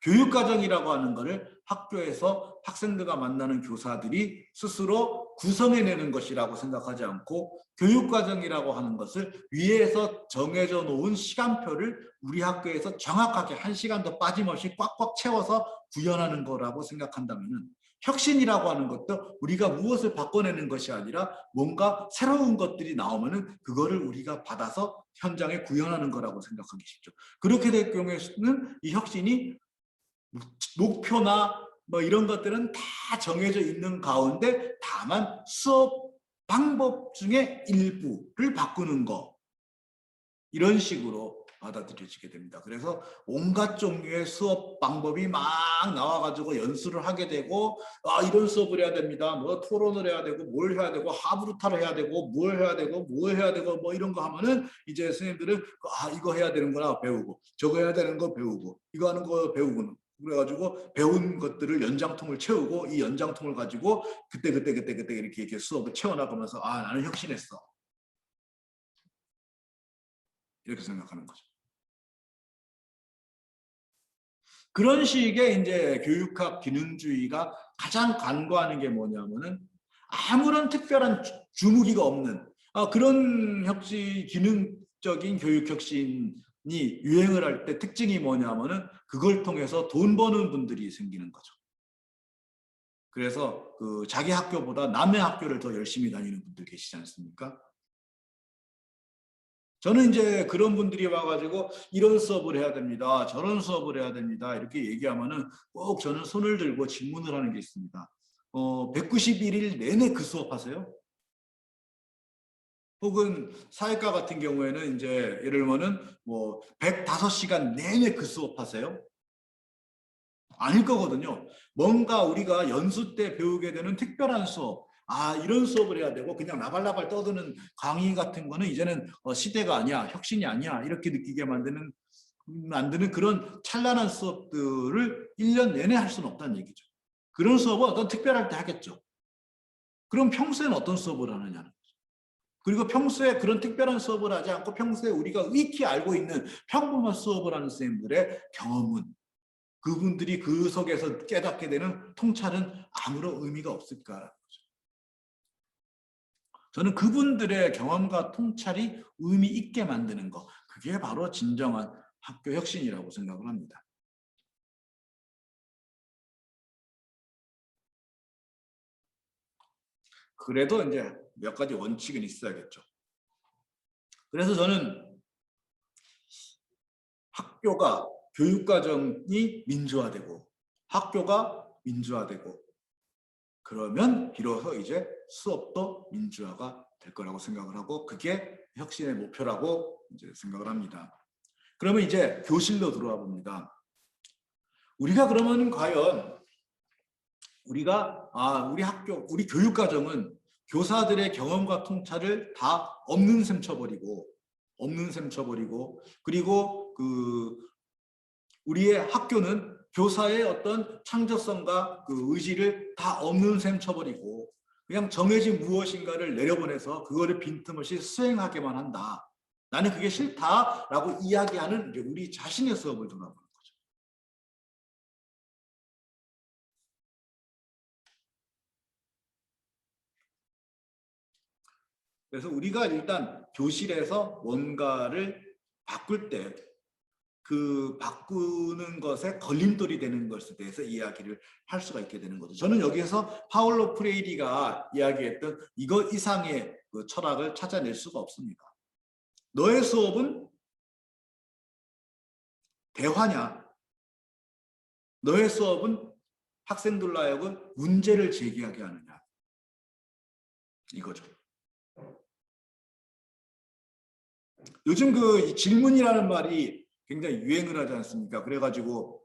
교육과정이라고 하는 것을 학교에서 학생들과 만나는 교사들이 스스로 구성해내는 것이라고 생각하지 않고 교육과정이라고 하는 것을 위에서 정해져 놓은 시간표를 우리 학교에서 정확하게 1시간도 빠짐없이 꽉꽉 채워서 구현하는 거라고 생각한다면 혁신이라고 하는 것도 우리가 무엇을 바꿔내는 것이 아니라 뭔가 새로운 것들이 나오면은 그거를 우리가 받아서 현장에 구현하는 거라고 생각하기 쉽죠. 그렇게 될 경우에는 이 혁신이 목표나 뭐 이런 것들은 다 정해져 있는 가운데 다만 수업 방법 중에 일부를 바꾸는 거 이런 식으로 받아들여지게 됩니다. 그래서 온갖 종류의 수업 방법이 막 나와가지고 연수를 하게 되고 이런 수업을 해야 됩니다. 뭐 토론을 해야 되고 뭘 해야 되고 하브루타를 해야 되고 뭘 해야 되고 뭘 해야 되고 뭐 이런 거 하면은 이제 선생님들은 이거 해야 되는구나 배우고 저거 해야 되는 거 배우고 이거 하는 거 배우고는 그래가지고 배운 것들을 연장통을 채우고 이 연장통을 가지고 그때 이렇게 수업을 채워나가면서 나는 혁신했어 이렇게 생각하는 거죠. 그런 식의 이제 교육학 기능주의가 가장 간과하는 게 뭐냐면은 아무런 특별한 주무기가 없는 그런 혁신 기능적인 교육 혁신이 유행을 할 때 특징이 뭐냐면은 그걸 통해서 돈 버는 분들이 생기는 거죠. 그래서 그 자기 학교보다 남의 학교를 더 열심히 다니는 분들 계시지 않습니까? 저는 이제 그런 분들이 와가지고 이런 수업을 해야 됩니다. 저런 수업을 해야 됩니다. 이렇게 얘기하면은 꼭 저는 손을 들고 질문을 하는 게 있습니다. 191일 내내 그 수업 하세요? 혹은 사회과 같은 경우에는 이제 예를 들면은 뭐 105시간 내내 그 수업 하세요? 아닐 거거든요. 뭔가 우리가 연수 때 배우게 되는 특별한 수업, 이런 수업을 해야 되고 그냥 나발나발 떠드는 강의 같은 거는 이제는 시대가 아니야, 혁신이 아니야 이렇게 느끼게 만드는 그런 찬란한 수업들을 1년 내내 할 수는 없다는 얘기죠. 그런 수업은 어떤 특별할 때 하겠죠. 그럼 평소에는 어떤 수업을 하느냐는 거죠. 그리고 평소에 그런 특별한 수업을 하지 않고 평소에 우리가 익히 알고 있는 평범한 수업을 하는 선생님들의 경험은 그분들이 그 속에서 깨닫게 되는 통찰은 아무런 의미가 없을까라는 거죠. 저는 그분들의 경험과 통찰이 의미 있게 만드는 거, 그게 바로 진정한 학교 혁신이라고 생각을 합니다. 그래도 이제 몇 가지 원칙은 있어야겠죠. 그래서 저는 학교가 교육과정이 민주화되고 학교가 민주화되고 그러면 비로소 이제 수업도 민주화가 될 거라고 생각을 하고 그게 혁신의 목표라고 이제 생각을 합니다. 그러면 이제 교실로 들어와 봅니다. 우리가 그러면 과연 우리가 우리 학교, 우리 교육과정은 교사들의 경험과 통찰을 다 없는 셈 쳐버리고 그리고 그 우리의 학교는 교사의 어떤 창조성과 그 의지를 다 없는 셈 쳐버리고 그냥 정해진 무엇인가를 내려보내서 그거를 빈틈없이 수행하게만 한다. 나는 그게 싫다라고 이야기하는 이제 우리 자신의 수업을 돌아보는 거죠. 그래서 우리가 일단 교실에서 뭔가를 바꿀 때 그 바꾸는 것에 걸림돌이 되는 것에 대해서 이야기를 할 수가 있게 되는 거죠. 저는 여기에서 파울로 프레이리가 이야기했던 이거 이상의 그 철학을 찾아낼 수가 없습니다. 너의 수업은 대화냐? 너의 수업은 학생들로 하여금 문제를 제기하게 하느냐? 이거죠. 요즘 그 질문이라는 말이 굉장히 유행을 하지 않습니까? 그래가지고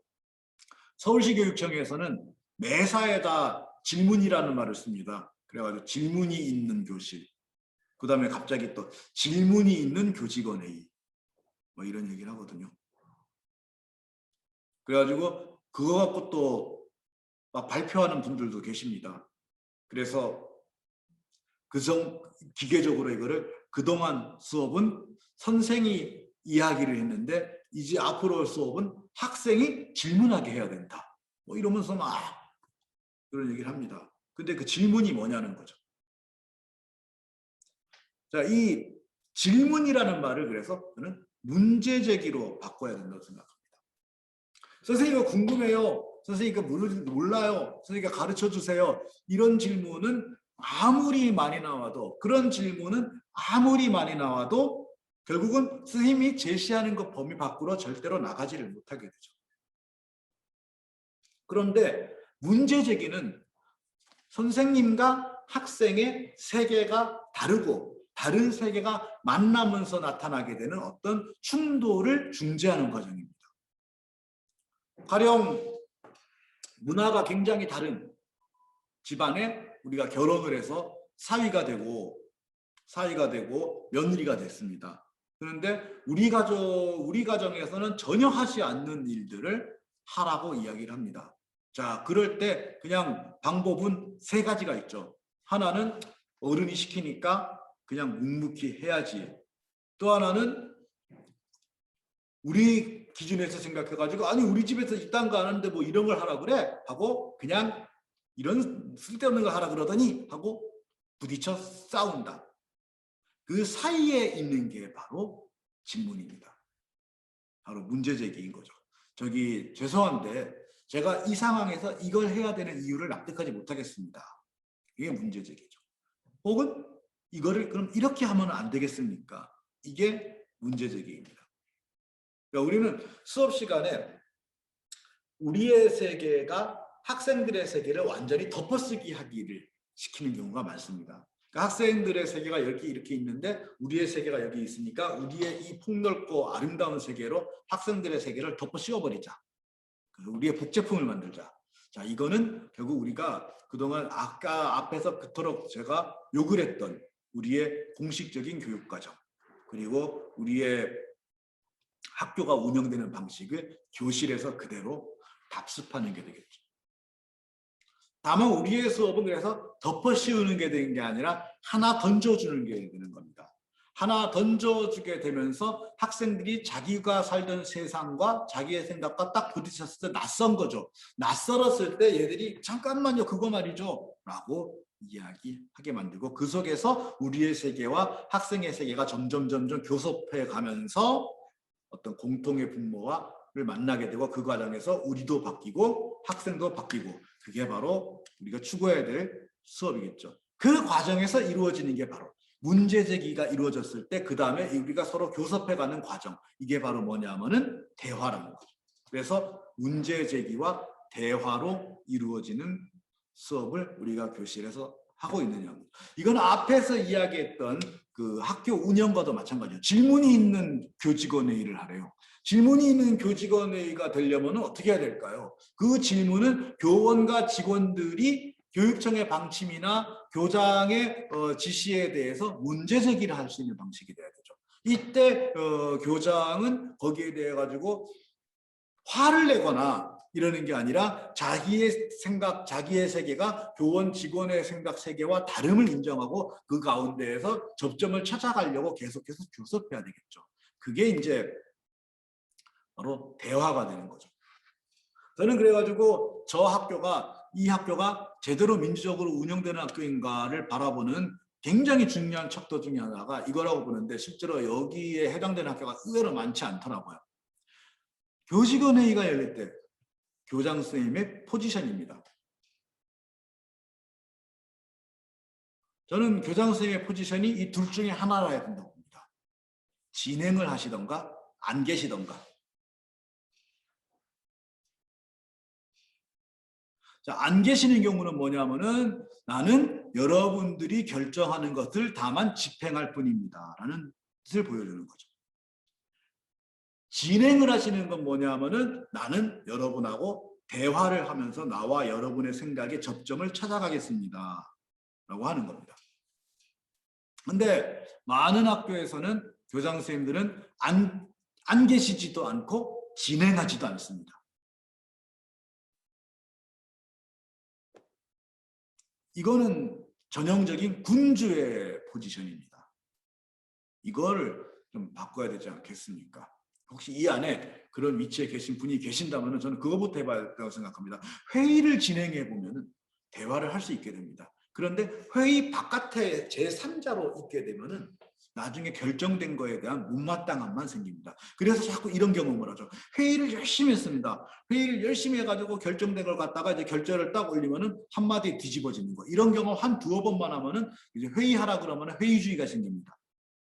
서울시 교육청에서는 매사에다 질문이라는 말을 씁니다. 그래가지고 질문이 있는 교실. 그 다음에 갑자기 또 질문이 있는 교직원회의. 뭐 이런 얘기를 하거든요. 그래가지고 그거 갖고 또 막 발표하는 분들도 계십니다. 그래서 기계적으로 이거를 그동안 수업은 선생이 이야기를 했는데 이제 앞으로 수업은 학생이 질문하게 해야 된다. 뭐 이러면서 막 그런 얘기를 합니다. 근데 그 질문이 뭐냐는 거죠. 자, 이 질문이라는 말을 그래서 저는 문제 제기로 바꿔야 된다고 생각합니다. 선생님 이거 궁금해요. 선생님 이거 몰라요. 선생님 가르쳐 주세요. 이런 질문은 아무리 많이 나와도 그런 질문은 아무리 많이 나와도 결국은 선생님이 제시하는 것 범위 밖으로 절대로 나가지를 못하게 되죠. 그런데 문제 제기는 선생님과 학생의 세계가 다르고 다른 세계가 만나면서 나타나게 되는 어떤 충돌을 중재하는 과정입니다. 가령 문화가 굉장히 다른 집안에 우리가 결혼을 해서 사위가 되고 며느리가 됐습니다. 그런데 우리 가정에서는 전혀 하지 않는 일들을 하라고 이야기를 합니다. 자, 그럴 때 그냥 방법은 세 가지가 있죠. 하나는 어른이 시키니까 그냥 묵묵히 해야지. 또 하나는 우리 기준에서 생각해가지고 아니 우리 집에서 이딴 거 하는데 뭐 이런 걸 하라 그래? 하고 그냥 이런 쓸데없는 거 하라 그러더니 하고 부딪혀 싸운다. 그 사이에 있는 게 바로 질문입니다. 바로 문제제기인 거죠. 저기 죄송한데 제가 이 상황에서 이걸 해야 되는 이유를 납득하지 못하겠습니다. 이게 문제제기죠. 혹은 이거를 그럼 이렇게 하면 안 되겠습니까? 이게 문제제기입니다. 그러니까 우리는 수업 시간에 우리의 세계가 학생들의 세계를 완전히 덮어쓰기 하기를 시키는 경우가 많습니다. 그러니까 학생들의 세계가 여기 이렇게 있는데 우리의 세계가 여기 있으니까 우리의 이 폭넓고 아름다운 세계로 학생들의 세계를 덮어 씌워버리자. 우리의 복제품을 만들자. 자, 이거는 결국 우리가 그동안 아까 앞에서 그토록 제가 욕을 했던 우리의 공식적인 교육과정 그리고 우리의 학교가 운영되는 방식을 교실에서 그대로 답습하는 게 되겠죠. 다만 우리의 수업은 그래서 덮어 씌우는 게 되는 게 아니라 하나 던져주는 게 되는 겁니다. 하나 던져주게 되면서 학생들이 자기가 살던 세상과 자기의 생각과 딱 부딪혔을 때 낯선 거죠. 낯설었을 때 얘들이 잠깐만요 그거 말이죠 라고 이야기하게 만들고 그 속에서 우리의 세계와 학생의 세계가 점점 교섭해 가면서 어떤 공통의 분모를 만나게 되고 그 과정에서 우리도 바뀌고 학생도 바뀌고 그게 바로 우리가 추구해야 될 수업이겠죠. 그 과정에서 이루어지는 게 바로 문제제기가 이루어졌을 때 그 다음에 우리가 서로 교섭해가는 과정 이게 바로 뭐냐면은 대화라는 거죠. 그래서 문제제기와 대화로 이루어지는 수업을 우리가 교실에서 하고 있느냐. 이건 앞에서 이야기했던 그 학교 운영과도 마찬가지예요. 질문이 있는 교직원회의를 하래요. 질문이 있는 교직원회의가 되려면 어떻게 해야 될까요? 그 질문은 교원과 직원들이 교육청의 방침이나 교장의 지시에 대해서 문제 제기를 할 수 있는 방식이 돼야 되죠. 이때 교장은 거기에 대해 가지고 화를 내거나 이러는 게 아니라 자기의 생각, 자기의 세계가 교원 직원의 생각 세계와 다름을 인정하고 그 가운데에서 접점을 찾아가려고 계속해서 교섭해야 되겠죠. 그게 이제 바로 대화가 되는 거죠. 저는 그래가지고 이 학교가 제대로 민주적으로 운영되는 학교인가를 바라보는 굉장히 중요한 척도 중에 하나가 이거라고 보는데 실제로 여기에 해당되는 학교가 의외로 많지 않더라고요. 교직원회의가 열릴 때 교장 선생님의 포지션입니다. 저는 교장 선생님의 포지션이 이 둘 중에 하나라야 된다고 봅니다. 진행을 하시던가 안 계시던가. 자, 안 계시는 경우는 뭐냐면은 나는 여러분들이 결정하는 것을 다만 집행할 뿐입니다. 라는 뜻을 보여주는 거죠. 진행을 하시는 건 뭐냐면은 나는 여러분하고 대화를 하면서 나와 여러분의 생각에 접점을 찾아가겠습니다. 라고 하는 겁니다. 근데 많은 학교에서는 교장 선생님들은 안 계시지도 않고 진행하지도 않습니다. 이거는 전형적인 군주의 포지션입니다. 이걸 좀 바꿔야 되지 않겠습니까? 혹시 이 안에 그런 위치에 계신 분이 계신다면 저는 그거부터 해봐야 된다고 생각합니다. 회의를 진행해 보면 대화를 할 수 있게 됩니다. 그런데 회의 바깥에 제3자로 있게 되면 나중에 결정된 거에 대한 못마땅함만 생깁니다. 그래서 자꾸 이런 경험을 하죠. 회의를 열심히 했습니다. 회의를 열심히 해가지고 결정된 걸 갖다가 이제 결제를 딱 올리면은 한마디에 뒤집어지는 거. 이런 경험 한 두어 번만 하면은 이제 회의하라 그러면 회의주의가 생깁니다.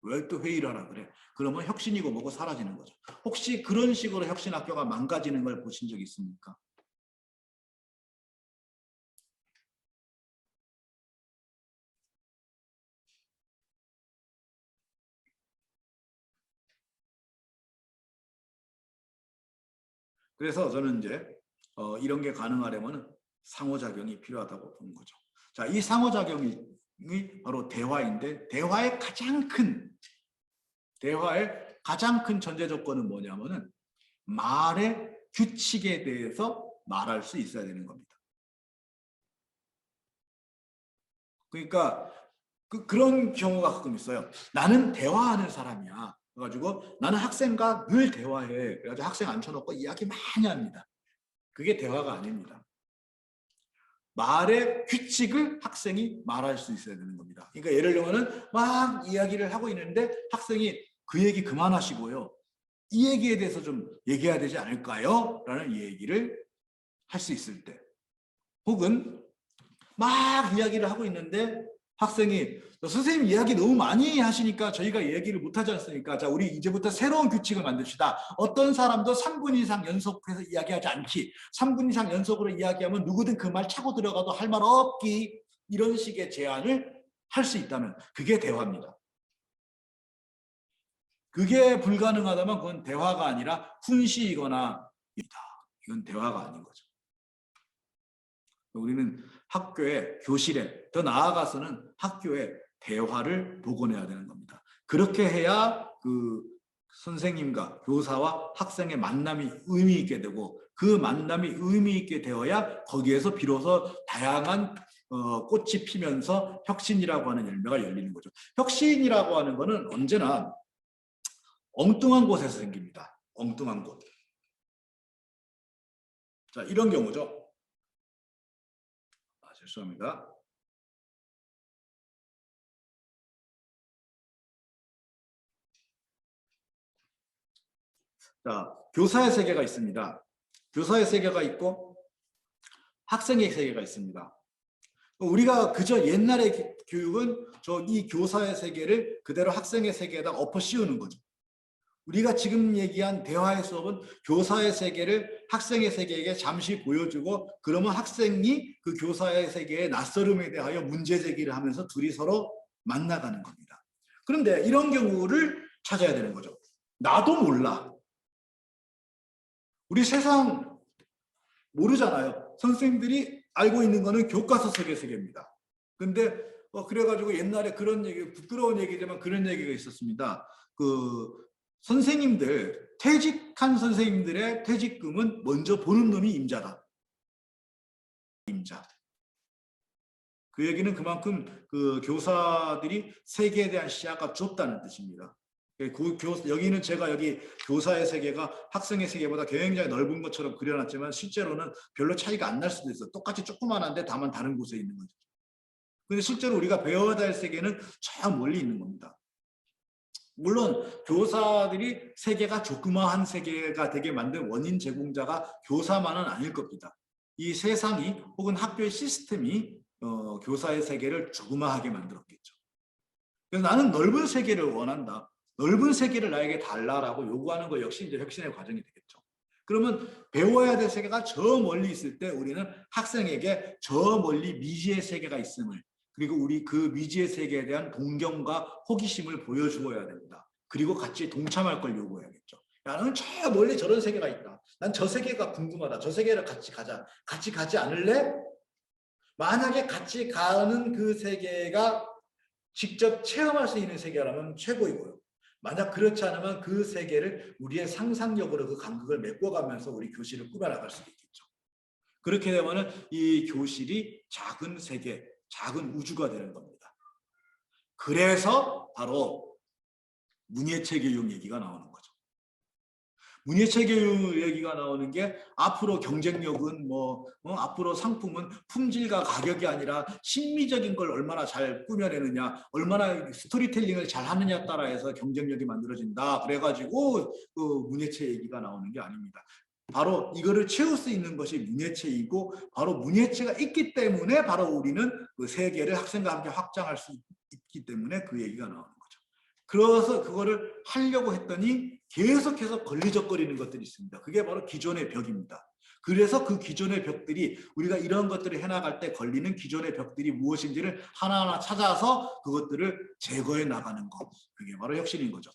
왜 또 회의를 하라 그래? 그러면 혁신이고 뭐고 사라지는 거죠. 혹시 그런 식으로 혁신학교가 망가지는 걸 보신 적 있습니까? 그래서 저는 이제 이런 게 가능하려면 상호작용이 필요하다고 보는 거죠. 자, 이 상호작용이 바로 대화인데 대화의 가장 큰 전제 조건은 뭐냐면은 말의 규칙에 대해서 말할 수 있어야 되는 겁니다. 그러니까 그런 경우가 가끔 있어요. 나는 대화하는 사람이야. 그래가지고 나는 학생과 늘 대화해. 그래가지고 학생 앉혀놓고 이야기 많이 합니다. 그게 대화가 아닙니다. 말의 규칙을 학생이 말할 수 있어야 되는 겁니다. 그러니까 예를 들면은 막 이야기를 하고 있는데 학생이 그 얘기 그만하시고요. 이 얘기에 대해서 좀 얘기해야 되지 않을까요? 라는 얘기를 할 수 있을 때. 혹은 막 이야기를 하고 있는데 학생이 선생님 이야기 너무 많이 하시니까 저희가 얘기를 못하지 않습니까? 자, 우리 이제부터 새로운 규칙을 만듭시다. 어떤 사람도 3분 이상 연속해서 이야기하지 않기. 3분 이상 연속으로 이야기하면 누구든 그 말 차고 들어가도 할 말 없기. 이런 식의 제안을 할 수 있다면 그게 대화입니다. 그게 불가능하다면 그건 대화가 아니라 훈시이거나 이건 대화가 아닌 거죠. 우리는 학교에, 교실에, 더 나아가서는 학교에 대화를 복원해야 되는 겁니다. 그렇게 해야 그 선생님과 교사와 학생의 만남이 의미 있게 되고 그 만남이 의미 있게 되어야 거기에서 비로소 다양한 꽃이 피면서 혁신이라고 하는 열매가 열리는 거죠. 혁신이라고 하는 거는 언제나 엉뚱한 곳에서 생깁니다. 엉뚱한 곳. 자, 이런 경우죠. 죄송합니다. 자, 교사의 세계가 있습니다. 교사의 세계가 있고 학생의 세계가 있습니다. 우리가 그저 옛날의 교육은 이 교사의 세계를 그대로 학생의 세계에다 엎어 씌우는 거죠. 우리가 지금 얘기한 대화의 수업은 교사의 세계를 학생의 세계에게 잠시 보여주고 그러면 학생이 그 교사의 세계의 낯설음에 대하여 문제 제기를 하면서 둘이 서로 만나가는 겁니다. 그런데 이런 경우를 찾아야 되는 거죠. 나도 몰라. 우리 세상 모르잖아요. 선생님들이 알고 있는 거는 교과서 속의 세계입니다. 근데 그래가지고 옛날에 그런 얘기, 부끄러운 얘기지만 그런 얘기가 있었습니다. 그 선생님들, 퇴직한 선생님들의 퇴직금은 먼저 보는 놈이 임자다. 임자. 그 얘기는 그만큼 그 교사들이 세계에 대한 시야가 좁다는 뜻입니다. 여기는 제가 여기 교사의 세계가 학생의 세계보다 굉장히 넓은 것처럼 그려놨지만 실제로는 별로 차이가 안 날 수도 있어. 똑같이 조그만한데 다만 다른 곳에 있는 거죠. 근데 실제로 우리가 배워야 할 세계는 저 멀리 있는 겁니다. 물론 교사들이 세계가 조그마한 세계가 되게 만든 원인 제공자가 교사만은 아닐 겁니다. 이 세상이 혹은 학교의 시스템이 교사의 세계를 조그마하게 만들었겠죠. 그래서 나는 넓은 세계를 원한다. 넓은 세계를 나에게 달라라고 요구하는 것 역시 이제 혁신의 과정이 되겠죠. 그러면 배워야 될 세계가 저 멀리 있을 때 우리는 학생에게 저 멀리 미지의 세계가 있음을, 그리고 우리 그 미지의 세계에 대한 동경과 호기심을 보여주어야 됩니다. 그리고 같이 동참할 걸 요구해야겠죠. 야, 너는 저 멀리 저런 세계가 있다. 난 저 세계가 궁금하다. 저 세계를 같이 가자. 같이 가지 않을래? 만약에 같이 가는 그 세계가 직접 체험할 수 있는 세계라면 최고이고요. 만약 그렇지 않으면 그 세계를 우리의 상상력으로 그 간극을 메꿔가면서 우리 교실을 꾸며나갈 수 있겠죠. 그렇게 되면 이 교실이 작은 세계, 작은 우주가 되는 겁니다. 그래서 바로 문예체 교육 얘기가 나오는 거죠. 문예체 교육 얘기가 나오는 게 앞으로 경쟁력은 앞으로 상품은 품질과 가격이 아니라 심미적인 걸 얼마나 잘 꾸며내느냐, 얼마나 스토리텔링을 잘 하느냐에 따라서 경쟁력이 만들어진다. 그래가지고 그 문예체 얘기가 나오는 게 아닙니다. 바로 이거를 채울 수 있는 것이 문예체이고, 바로 문예체가 있기 때문에 바로 우리는 그 세계를 학생과 함께 확장할 수 있기 때문에 그 얘기가 나오는 거죠. 그래서 그거를 하려고 했더니 계속해서 걸리적거리는 것들이 있습니다. 그게 바로 기존의 벽입니다. 그래서 그 기존의 벽들이, 우리가 이런 것들을 해나갈 때 걸리는 기존의 벽들이 무엇인지를 하나하나 찾아서 그것들을 제거해 나가는 것, 그게 바로 혁신인 거죠.